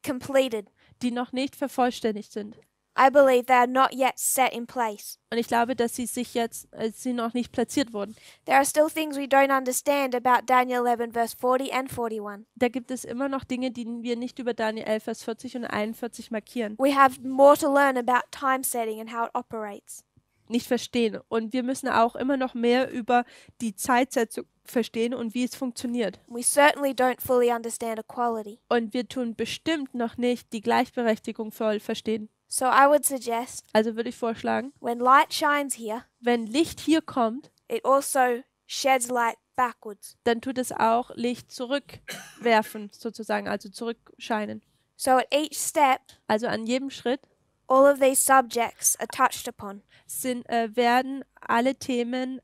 completed. die noch nicht vervollständigt sind. I believe they are not yet set in place. Und ich glaube, dass sie noch nicht platziert wurden. There are still things we don't understand about Daniel 11 verse 40 and 41. Da gibt es immer noch Dinge, die wir nicht über Daniel 11, Vers 40 und 41 markieren. We have more to learn about time setting and how it operates. Nicht verstehen. Und wir müssen auch immer noch mehr über die Zeitsetzung verstehen und wie es funktioniert. We certainly don't fully understand equality. Und wir tun bestimmt noch nicht die Gleichberechtigung voll verstehen. So I would suggest, Also würde ich vorschlagen, when light shines here, wenn Licht hier kommt, it also sheds light backwards. dann tut es auch Licht zurückwerfen, sozusagen, also zurückscheinen. So at each step, Also an jedem Schritt all of these subjects are touched upon. werden alle Themen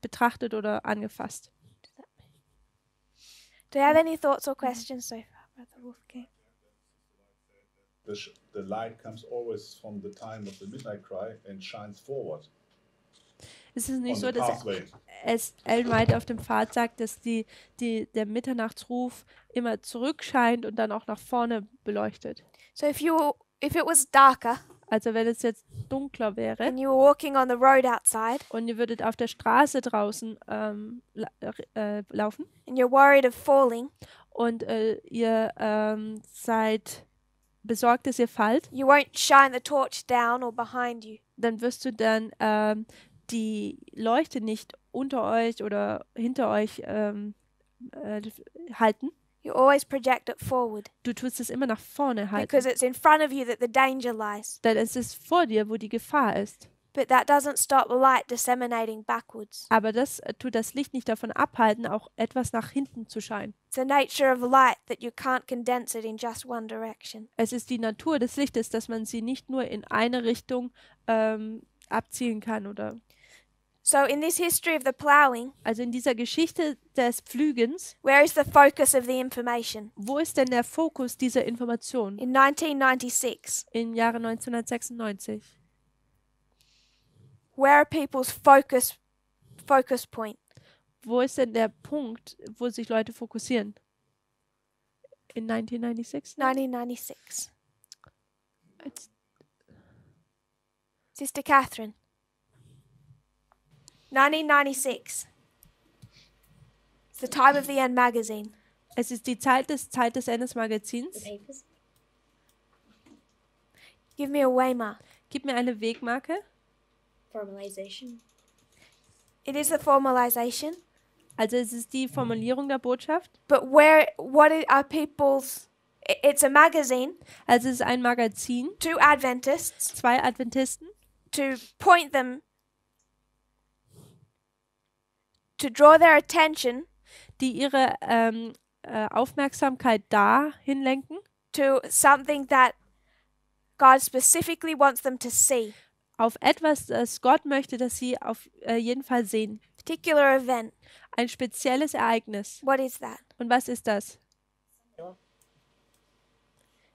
betrachtet oder angefasst. Do you have any thoughts or questions so far, Brother Wolfgang? The light comes always from the time of the midnight cry and shines forward. Es ist nicht On so, the dass pathway. es Ellen White auf dem Pfad sagt, dass der Mitternachtsruf immer zurückscheint und dann auch nach vorne beleuchtet. So if it was darker Also wenn es jetzt dunkler wäre and you were walking on the road outside und ihr würdet auf der Straße draußen laufen and you're worried of falling, und ihr seid besorgt, dass ihr fallt, you won't shine the torch down or behind you. dann wirst du dann die Leuchte nicht unter euch oder hinter euch halten. You always project it forward Du tust es immer nach vorne halten, because it's in front of you that the danger lies. denn es ist vor dir, wo die Gefahr ist. But that doesn't stop light disseminating backwards. Aber das tut das Licht nicht davon abhalten, auch etwas nach hinten zu scheinen. It's the nature of light that you can't condense it in just one direction. Es ist die Natur des Lichtes, dass man sie nicht nur in eine Richtung abzielen kann oder. So in this history of the ploughing, Also in dieser Geschichte des Pflügens, where is the focus of the information? wo ist denn der Fokus dieser Information? In 1996, Im Jahre 1996. where are people's focus point? Wo ist denn der Punkt, wo sich Leute fokussieren? In 1996? 1996. It's- Sister Catherine. 1996. It's the time of the end magazine. Es ist die Zeit des Endes Magazins. Papers. Give me a waymark. Gib mir eine Wegmarke. Formalization. It is the formalization, Also es ist die Formulierung der Botschaft. but are people's? It's a magazine Also es ist ein Magazin, to Adventists 2 Adventisten, to point them, to draw their attention die ihre Aufmerksamkeit dahin lenken, to something that God specifically wants them to see, auf etwas, das Gott möchte, dass sie auf jeden Fall sehen. particular event. Ein spezielles Ereignis. What is that? Und was ist das?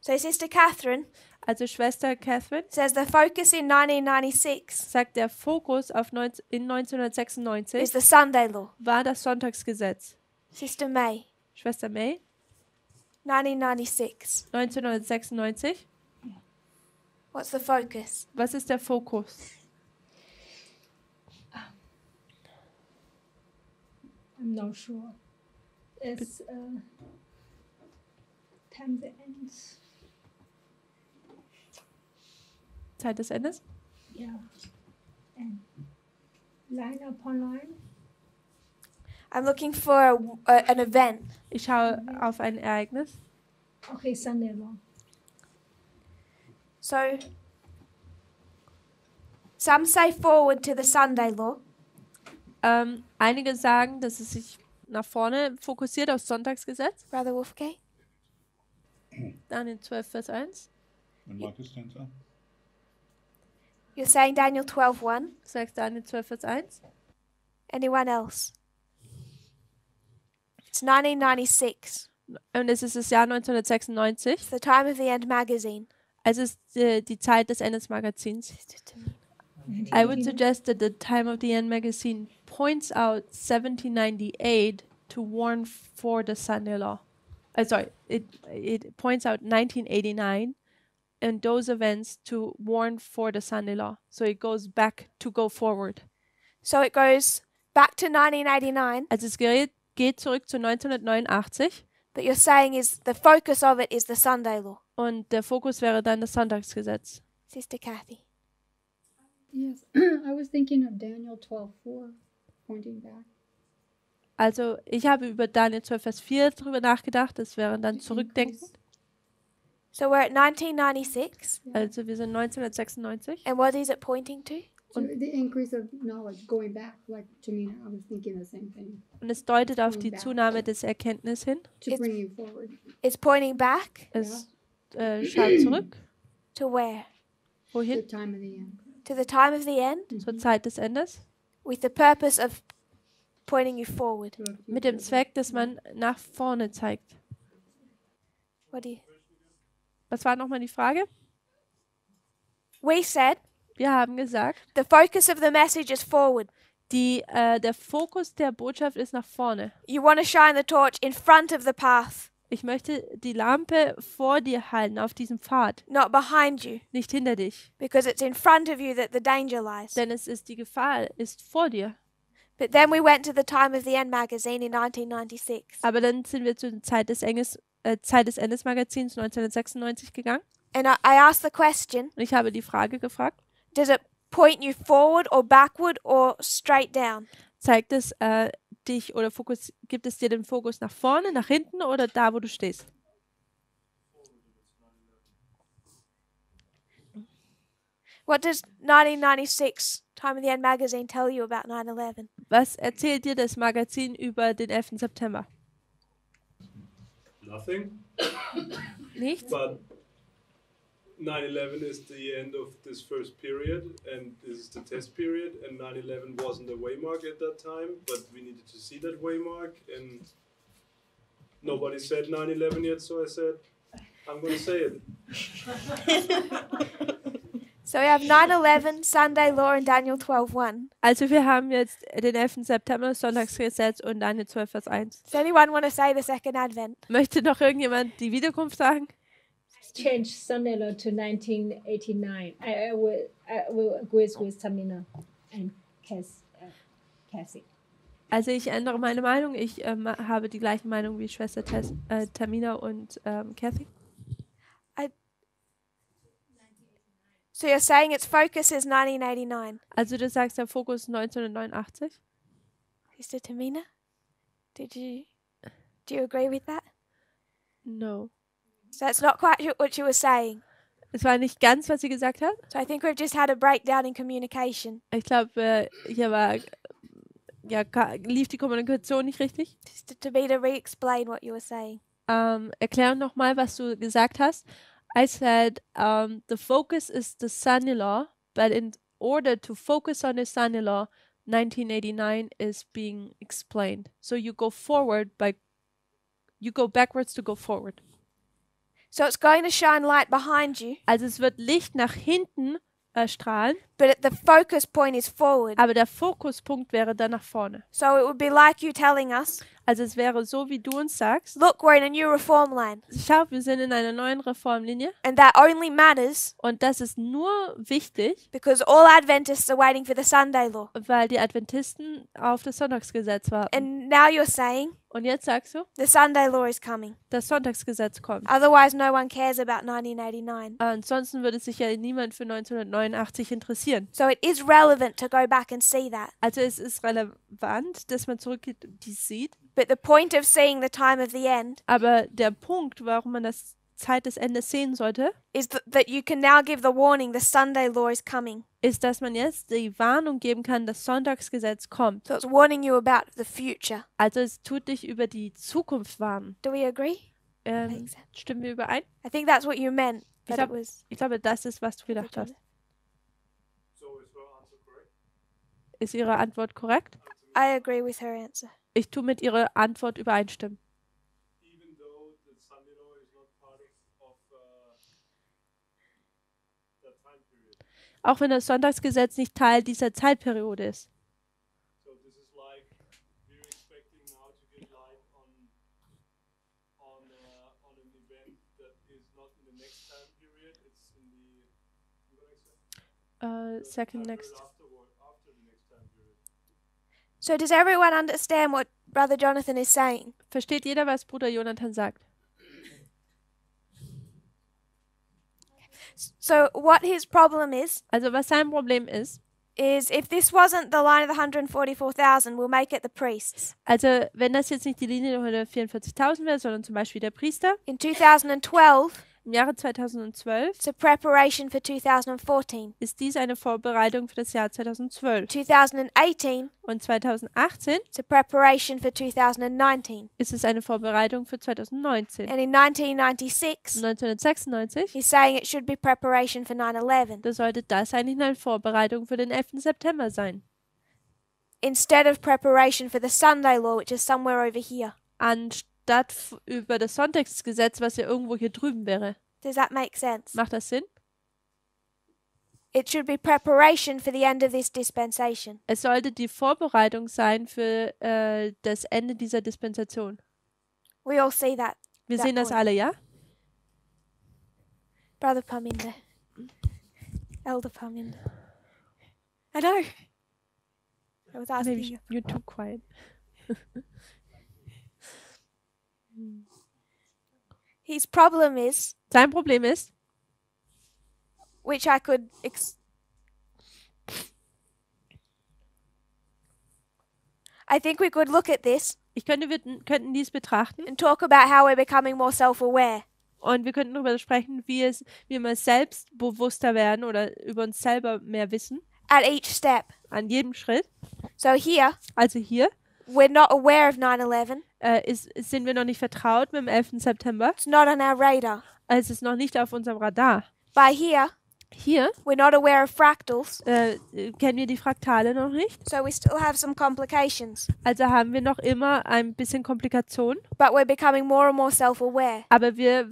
So Sister Catherine Also Schwester Catherine says the focus in 1996 sagt, der Fokus in is 1996 the Sunday law. war das Sonntagsgesetz. Sister May, Schwester May, 1996. 1996. What's the focus? Was ist der Fokus? I'm not sure. It's time that ends. Zeit des Endes? Yeah. And line upon line. I'm looking for an event. Ich schaue auf ein Ereignis. Okay, Sunday law. So some say forward to the Sunday law. Einige sagen, dass es sich nach vorne fokussiert aufs Sonntagsgesetz. Brother Wolfgang? Daniel 12, Vers 1. And Marcus stands up. You're saying Daniel 12:1. Sagst Daniel 12, Vers 1. Anyone else? It's 1996. Und es ist das Jahr 1996. It's the time of the end magazine. Es ist die Zeit des Endes Magazins. I would suggest that the Time of the End magazine points out 1798 to warn for the Sunday law. Sorry, it points out 1989 in those events to warn for the Sunday law. So it goes back to go forward. So it goes back to 1989, Also es geht zurück zu 1989 but you're saying is the focus of it is the Sunday law. und der Fokus wäre dann das Sonntagsgesetz. Sister Kathy. Yes, I was thinking of Daniel 12:4, pointing back. Also ich habe über Daniel 12, Vers 4 drüber nachgedacht. Das wäre dann zurückdenken. So we're at 1996, Also wir sind 1996. and what is it pointing to? So the increase of knowledge, going back, like Tamina, I was thinking the same thing. Und es deutet auf die Zunahme des Erkenntnis hin. To bring you forward. It's pointing back Es schaut zurück. to where? The Wohin? time of the end. To the time of the end, Zur Zeit des Endes. with the purpose of pointing you forward. Mit dem Zweck, dass man nach vorne zeigt. What do you? Was war nochmal die Frage? We said Wir haben gesagt, the focus of the message is forward. der Fokus der Botschaft ist nach vorne. You want to shine the torch in front of the path, Ich möchte die Lampe vor dir halten, auf diesem Pfad, not behind you, nicht hinter dich. because it's in front of you that the danger lies. Denn es ist die Gefahr, ist vor dir. But then we went to the Time of the End magazine in 1996, Aber dann sind wir zur Zeit des Endes Magazins 1996 gegangen. and I asked the question, Und ich habe die Frage gefragt, does it point you forward or backward or straight down? zeigt es dich oder gibt es dir den Fokus nach vorne, nach hinten oder da, wo du stehst? What does 1996 Time of the End magazine tell you about 9/11? Was erzählt dir das Magazin über den 11. September? Nothing. Nichts? But 9/11 is the end of this first period, and this is the test period. And 9/11 wasn't a waymark at that time, but we needed to see that waymark. And nobody said 9/11 yet, so I said, I'm going to say it. So we have 9/11, Sunday law, and Daniel 12:1. Also wir haben jetzt den 11. September, Sonntagsgesetz und Daniel 12, Vers 1. Does anyone want to say the second advent? Möchte noch irgendjemand die Wiederkunft sagen? Change Sunday law to 1989. I will agree with Tamina and Cassie. Also ich ändere meine Meinung. Ich habe die gleiche Meinung wie Schwester Tamina und Kathy. So you're saying its focus is 1989. Also du sagst der Fokus 1989. Sister Tamina, do you agree with that? No. So that's not quite what you were saying. Es war nicht ganz, was sie gesagt hat. So I think we've just had a breakdown in communication. Ich glaube, hier lief die Kommunikation nicht richtig. Sister Tamina, re-explain what you were saying. Erklär nochmal, was du gesagt hast. I said the focus is the Sunday law, but in order to focus on the Sunday law, 1989 is being explained. So you go backwards to go forward. So it's going to shine light behind you, Also es wird Licht nach hinten strahlen, but the focus point is forward. aber der Fokuspunkt wäre dann nach vorne. So it would be like you telling us, Also es wäre so, wie du uns sagst, look, we're in a new reform line, schau, wir sind in einer neuen Reformlinie and that only matters und das ist nur wichtig, because all Adventists are waiting for the Sunday law. weil die Adventisten auf das Sonntagsgesetz warten. And now you're saying Und jetzt sagst du, the Sunday law is coming. das Sonntagsgesetz kommt. Otherwise, no one cares about 1989. Ansonsten würde sich ja niemand für 1989 interessieren. So it is relevant to go back and see that. Also es ist relevant, dass man zurückgeht und dies sieht. But the point of seeing the time of the end Aber der Punkt, warum man das Zeit des Endes sehen sollte, is that you can now give the warning, the Sunday law is coming. ist, dass man jetzt die Warnung geben kann, das Sonntagsgesetz kommt. So it's warning you about the future. Also es tut dich über die Zukunft warnen. Do we agree? Makes sense. Stimmen wir überein? I think that's what you meant, but Ich glaube, das ist, was du gedacht hast. So is her answer correct? Ist Ihre Antwort korrekt? I agree with her answer. Ich tue mit Ihrer Antwort übereinstimmen. Even though the Sunday law is not part of that time period. Auch wenn das Sonntagsgesetz nicht Teil dieser Zeitperiode ist. So this is like we're expecting now to get light on an event that is not in the next time period. It's Second next. So does everyone understand what Brother Jonathan is saying? Versteht jeder, was Bruder Jonathan sagt? So what his problem is Also was sein Problem ist, if this wasn't the line of the 144,000, we'll make it the priests. also wenn das jetzt nicht die Linie der 144.000 wäre, sondern zum Beispiel der Priester, In 2012, im Jahre 2012 it's a preparation for 2014. ist dies eine Vorbereitung für das Jahr 2012. 2018, Und 2018 it's a preparation for 2019. ist es eine Vorbereitung für 2019. And in 1996, 1996, he's saying it should be preparation for 9/11 da sollte das eigentlich eine Vorbereitung für den 11. September sein. instead of preparation for the Sunday law, which is somewhere over here. Anstatt über das Sonntagsgesetz, was ja irgendwo hier drüben wäre. Does that make sense? Macht das Sinn? It should be preparation for the end of this dispensation. Es sollte die Vorbereitung sein für das Ende dieser Dispensation. We all see that. Wir that sehen das point. alle, ja? Brother Parminder. Elder Parminder. I know. I was asking Maybe you. you're too quiet. His problem is, Sein Problem ist, which I could I think we could look at this wir könnten dies betrachten and talk about how we're becoming more self-aware. und wir könnten darüber sprechen, wie wir selbstbewusster werden oder über uns selber mehr wissen. At each step. An jedem Schritt. So here, Also hier we're not aware of 9/11. Sind wir noch nicht vertraut mit dem 11. September. It's not on our radar. Es ist noch nicht auf unserem Radar. By here, we're not aware of fractals. Kennen wir die Fraktale noch nicht. So we still have some complications. Also haben wir noch immer ein bisschen Komplikation. But we're becoming more and more self-aware. Aber wir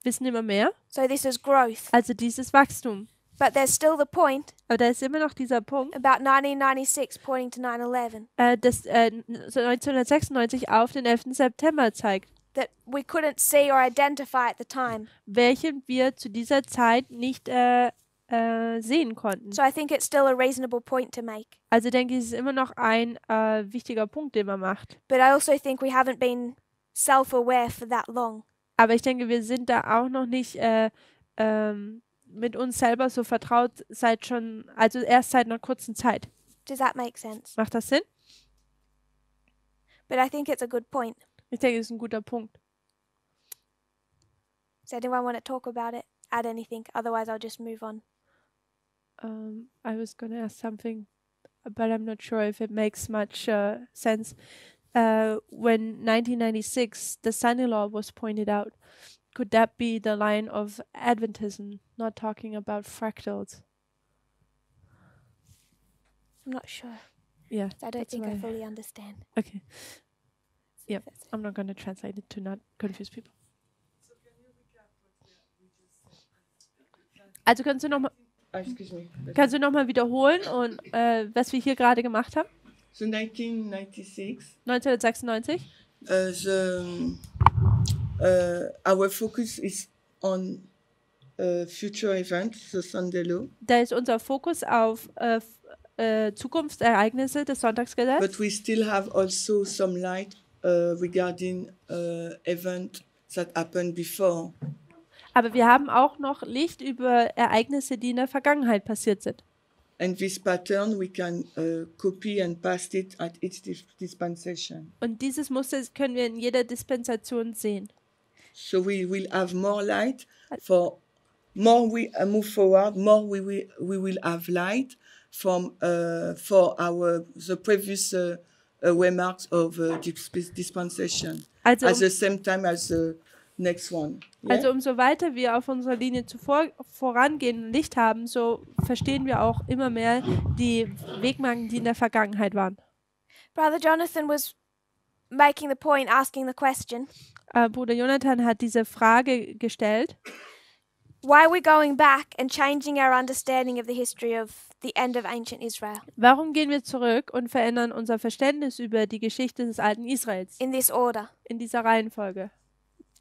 wissen immer mehr. So this is growth. Also dieses Wachstum. But there's still the point Aber da ist immer noch dieser Punkt, about 1996 pointing to 9/11. dass 1996 auf den 11. September zeigt, That we couldn't see or identify at the time. welchen wir zu dieser Zeit nicht sehen konnten. So I think it's still a reasonable point to make. Also denke ich, es ist immer noch ein wichtiger Punkt, den man macht. But I also think we haven't been self-aware for that long. Aber ich denke, wir sind da auch noch nicht mit uns selber so vertraut also erst seit einer kurzen Zeit. Does that make sense? Macht das Sinn? But I think it's a good point. Ich denke, es ist ein guter Punkt. Does anyone want to talk about it? Add anything? Otherwise, I'll just move on. I was going to ask something, but I'm not sure if it makes much sense. When 1996, the Sunday law was pointed out, could that be the line of Adventism, not talking about fractals? I'm not sure. Yeah, I don't think I fully understand. Okay. Yeah, I'm not going to translate it to not confuse people. Also kannst du nochmal wiederholen und was wir hier gerade gemacht haben? So 1996. 1996. Our focus is on future events, the Sunday law. Da ist unser Fokus auf Zukunftsereignisse des Sonntagsgesetzes. But we still have also some light regarding events that happened before. Aber wir haben auch noch Licht über Ereignisse, die in der Vergangenheit passiert sind. And this pattern we can copy and paste it at each dispensation. Und dieses Muster können wir in jeder Dispensation sehen. So we will have more light for more we move forward, more we will have light from for the previous remarks of dispensation. Also at the same time as the next one. Yeah? Also umso weiter wir auf unserer Linie vorangehen und Licht haben, so verstehen wir auch immer mehr die Wegmarken, die in der Vergangenheit waren. Brother Jonathan was making the point, asking the question. Bruder Jonathan hat diese Frage gestellt. Why are we going back and changing our understanding of the history of the end of ancient Israel? Warum gehen wir zurück und verändern unser Verständnis über die Geschichte des alten Israels? In this order. In dieser Reihenfolge.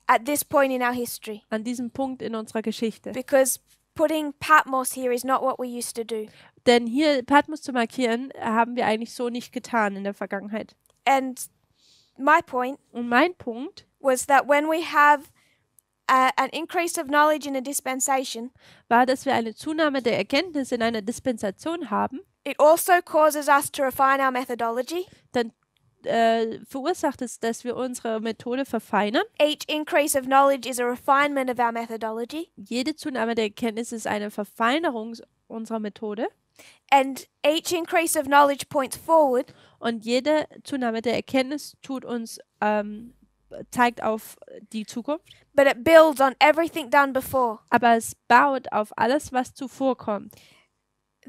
At this point in our history. An diesem Punkt in unserer Geschichte. Because putting Patmos here is not what we used to do. Denn hier Patmos zu markieren, haben wir eigentlich so nicht getan in der Vergangenheit. And my point Und mein Punkt was that when we have an increase of knowledge in a dispensation, war, dass wir eine Zunahme der Erkenntnis in einer Dispensation haben, it also causes us to refine our methodology. dann verursacht es, dass wir unsere Methode verfeinern. Each increase of knowledge is a refinement of our methodology. Jede Zunahme der Erkenntnis ist eine Verfeinerung unserer Methode. And each increase of knowledge points forward. Und jede Zunahme der Erkenntnis tut uns, zeigt auf die Zukunft. But it builds on everything done before. Aber es baut auf alles, was zuvor kommt.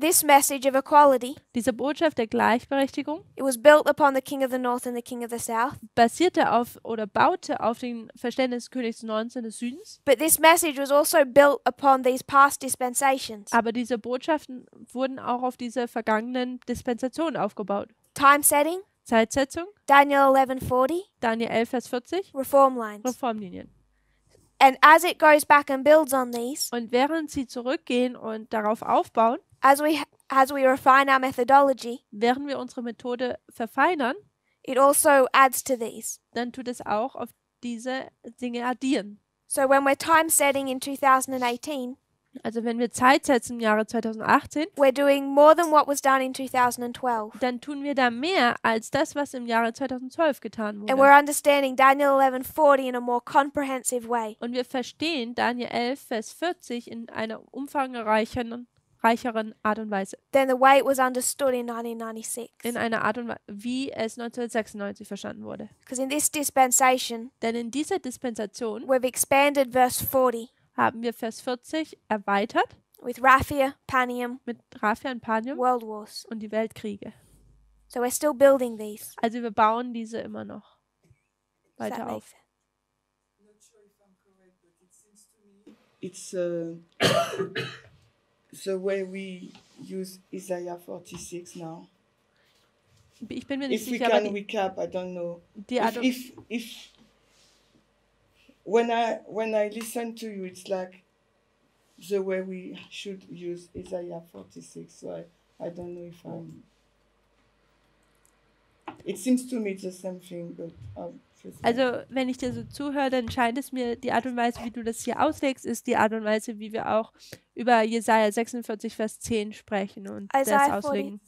This message of equality, Diese Botschaft der Gleichberechtigung, it was built upon the king of the north and the king of the south. basierte auf oder baute auf den Verständnis des Königs des Nordens und des Südens. But this message was also built upon these past dispensations. Aber diese Botschaften wurden auch auf diese vergangenen Dispensationen aufgebaut. Time setting, Zeitsetzung, Daniel 11:40, Daniel 11, Vers 40, reform lines. Reformlinien. And as it goes back and builds on these, Und während sie zurückgehen und darauf aufbauen, as we refine our methodology, während wir unsere Methode verfeinern, it also adds to these. dann tut es auch auf diese Dinge addieren. So when we're time setting in 2018, Also wenn wir Zeit setzen im Jahre 2018, we're doing more than what was done in 2012. dann tun wir da mehr als das, was im Jahre 2012 getan And wurde. we're understanding Daniel 11:40 in a more comprehensive way. Und wir verstehen Daniel 11, Vers 40 in einer umfangreicheren Art und Weise. Than the way it was understood in 1996. In einer Art und Weise, wie es 1996 verstanden wurde. Because in this dispensation, Denn in dieser Dispensation we've expanded verse 40 haben wir Vers 40 erweitert with Raphia, Panium, mit Raphia und Panium world wars. und die Weltkriege. So we're still building these. Also wir bauen diese immer noch Does that weiter make auf. sense? It's the way we use Isaiah 46 now. Ich bin mir nicht If we sicher, aber can recap, I don't know. die Art und If when I listen to you, it's like the way we should use Isaiah 46. So I don't know if I'm. It seems to me it's the same thing, but Also, wenn ich dir so zuhöre, dann scheint es mir, die Art und Weise, wie du das hier auslegst, ist die Art und Weise, wie wir auch über Jesaja 46, Vers 10 sprechen und Isaiah das auslegen.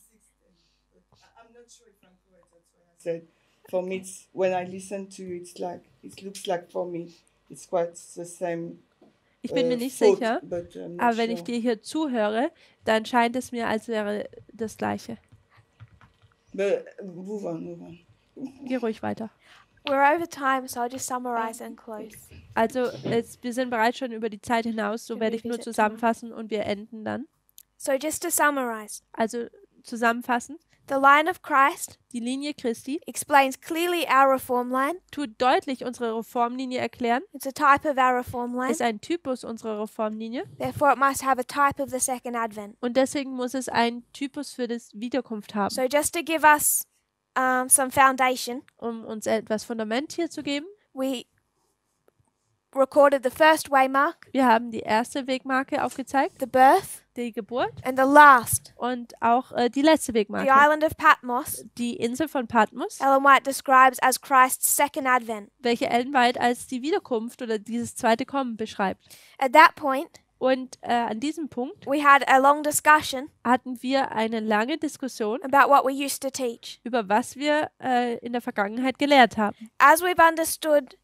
I'm not sure if I'm correct. That's why I said. For me, it's, when I listen to you, it's like it looks like for me, it's quite the same. Ich bin mir nicht thought, sicher, but I'm not aber wenn sure. ich dir hier zuhöre, dann scheint es mir, als wäre das Gleiche. But move on. Geh ruhig weiter. We're over time, so I'll just summarize and close. Also, wir sind bereits schon über die Zeit hinaus, so werde ich nur zusammenfassen und wir enden dann. So just to summarize, Also, zusammenfassen, the line of Christ die Linie Christi explains clearly our reform line. tut deutlich unsere Reformlinie erklären, It's a type of our reform line. ist ein Typus unserer Reformlinie Therefore, it must have a type of the second advent. und deswegen muss es einen Typus für das Wiederkunft haben. So just to give us some foundation, Um uns etwas Fundament hier zu geben, we recorded the first waymark, wir haben die erste Wegmarke aufgezeigt, the birth, die Geburt and the last, und auch die letzte the Wegmarke, island of Patmos. die Insel von Patmos, Ellen White describes as Christ's second advent. welche Ellen White als die Wiederkunft oder dieses zweite Kommen beschreibt. At that point, Und an diesem Punkt we had a long discussion hatten wir eine lange Diskussion about what we used to teach. über was wir in der Vergangenheit gelehrt haben. As we've understood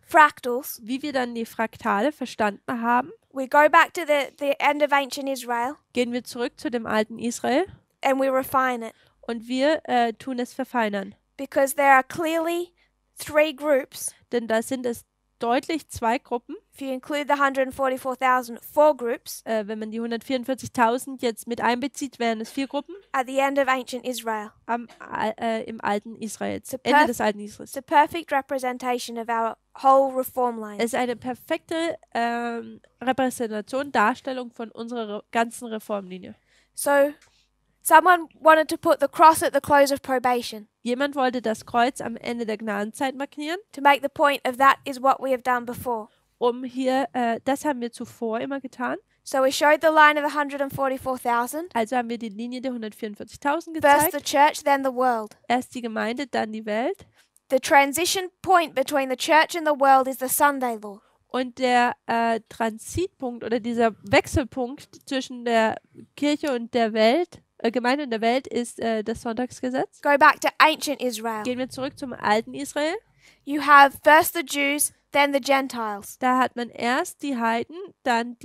fractals, Wie wir dann die Fraktale verstanden haben, we go back to the end of ancient Israel gehen wir zurück zu dem alten Israel and we refine it und wir tun es verfeinern. because there are clearly three groups. Denn da sind es deutlich zwei Gruppen. If you include the 144,000, four groups Wenn man die 144.000 jetzt mit einbezieht, wären es 4 Gruppen at the end of ancient Israel. im alten Israel, It's a Ende des alten Israels. It's a perfect representation of our whole reform line. Es ist eine perfekte Repräsentation, Darstellung von unserer ganzen Reformlinie. So, someone wanted to put the cross at the close of probation Jemand wollte das Kreuz am Ende der Gnadenzeit markieren, to make the point of that is what we have done before. um hier, das haben wir zuvor immer getan, So we showed the line of 144,000. Also haben wir die Linie der 144.000 First the gezeigt. church, then the world. Erst die Gemeinde, dann die Welt. The transition point between the church and the world is the Sunday law. Und der Transitpunkt oder dieser Wechselpunkt zwischen der Kirche und der Welt, Gemeinde und der Welt, ist das Sonntagsgesetz. Go back to ancient Israel. Gehen wir zurück zum alten Israel. You have first the Jews, then the Gentiles. Da hat man erst die Heiden, dann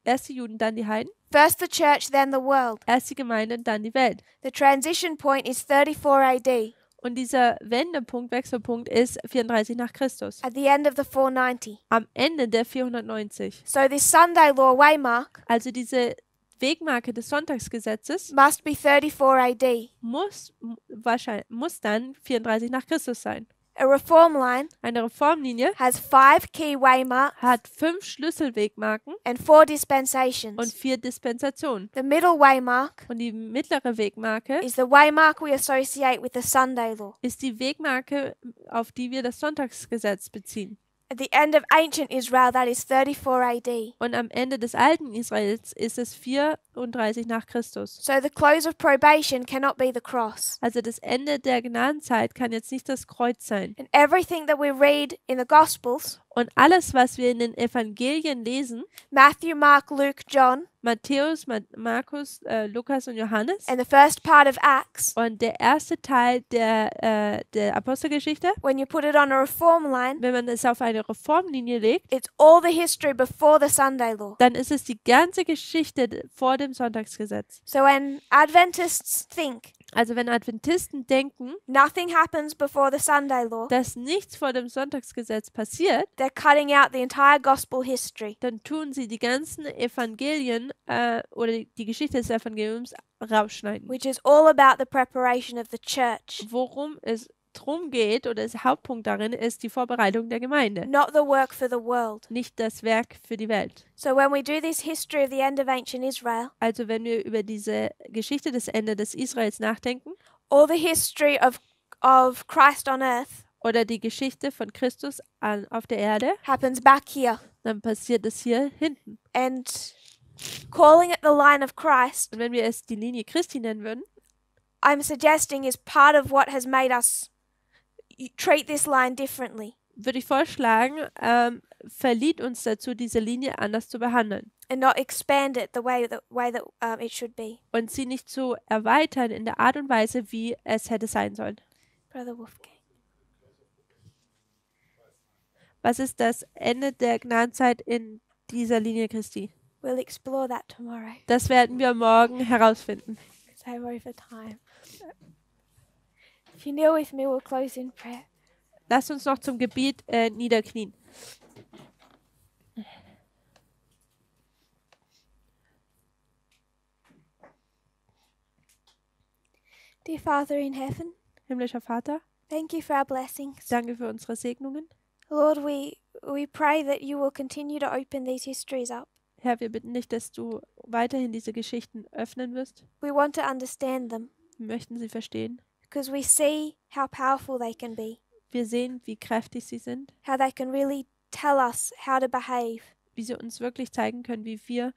erst die Juden, dann die Heiden. First the church, then the world. Erst die Gemeinde, dann die Welt. The transition point is 34 AD. Und dieser Wendepunkt, Wechselpunkt ist 34 nach Christus. At the end of the 490. Am Ende der 490. So this Sunday law waymark Also diese Wegmarke des Sonntagsgesetzes must be 34 AD. muss dann 34 nach Christus sein. A reform line Eine Reformlinie has 5 key waymarks hat 5 Schlüsselwegmarken and 4 dispensations. und 4 Dispensationen. The middle waymark Und die mittlere Wegmarke is the waymark we associate with the Sunday law. ist die Wegmarke, auf die wir das Sonntagsgesetz beziehen. At the end of ancient Israel, that is 34 AD. Und am Ende des alten Israels ist es 34 nach Christus. So the close of probation cannot be the cross. Also das Ende der Gnadenzeit kann jetzt nicht das Kreuz sein. And everything that we read in the Gospels, Und alles, was wir in den Evangelien lesen, Matthew, Mark, Luke, John, Matthäus, Markus, Lukas und Johannes and the first part of Acts, und der erste Teil der Apostelgeschichte, when you put it on a reform line, wenn man es auf eine Reformlinie legt, it's all the history before the Sunday law. dann ist es die ganze Geschichte vor dem Sonntagsgesetz. So when Adventists think Also wenn Adventisten denken, nothing happens before the Sunday law, dass nichts vor dem Sonntagsgesetz passiert, they're cutting out the entire gospel history. dann tun sie die ganzen Evangelien oder die Geschichte des Evangeliums rausschneiden. Which is all about the preparation of the church, Worum es drum geht oder der Hauptpunkt darin ist die Vorbereitung der Gemeinde, not the work for the world. nicht das Werk für die Welt. So when we do this history of the end of ancient Israel, Also wenn wir über diese Geschichte des Ende des Israels nachdenken all the history of Christ on earth oder die Geschichte von Christus auf der Erde, happens back here. dann passiert es hier hinten. And calling it the line of Christ, Und wenn wir es die Linie Christi nennen würden, I'm suggesting is part of what has made us treat this line differently würde ich vorschlagen, verliert uns dazu, diese Linie anders zu behandeln and not expand it the way that it should be. und sie nicht zu erweitern in der Art und Weise, wie es hätte sein sollen. Brother Wolfgang. Was ist das Ende der Gnadenzeit in dieser Linie Christi? We'll explore that tomorrow. Das werden wir morgen herausfinden. So we're over time. If you kneel with me, we'll close in prayer. Lasst uns noch zum Gebet niederknien. Dear Father in heaven, Himmlischer Vater, thank you for our blessings. danke für unsere Segnungen. Lord, we pray that you will continue to open these histories up. Herr, wir bitten dich, dass du weiterhin diese Geschichten öffnen wirst. We want to understand them Wir möchten sie verstehen. because we see how powerful they can be, Wir sehen, wie kräftig sie sind, how they can really tell us how to behave, wie sie uns wirklich zeigen können, wie wir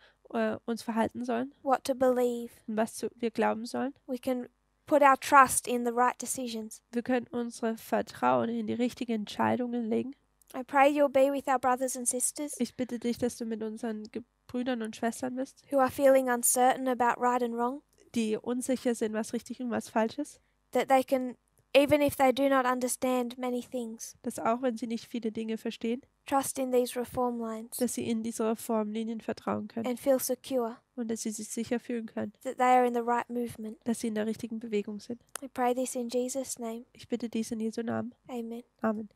uns verhalten sollen what to believe. und wir glauben sollen. We can put our trust in the right decisions. Wir können unsere Vertrauen in die richtigen Entscheidungen legen. I pray you'll be with our brothers and sisters Ich bitte dich, dass du mit unseren Brüdern und Schwestern bist, who are feeling uncertain about right and wrong, die unsicher sind, was richtig und was falsch ist. that they can, even if they do not understand many things, Dass auch wenn sie nicht viele Dinge verstehen, trust in these reform lines dass sie in diese Reformlinien vertrauen können and feel secure und dass sie sich sicher fühlen können, that they are in the right movement. dass sie in der richtigen Bewegung sind. I pray this in Jesus' name. Ich bitte dies in Jesu Namen. Amen. Amen.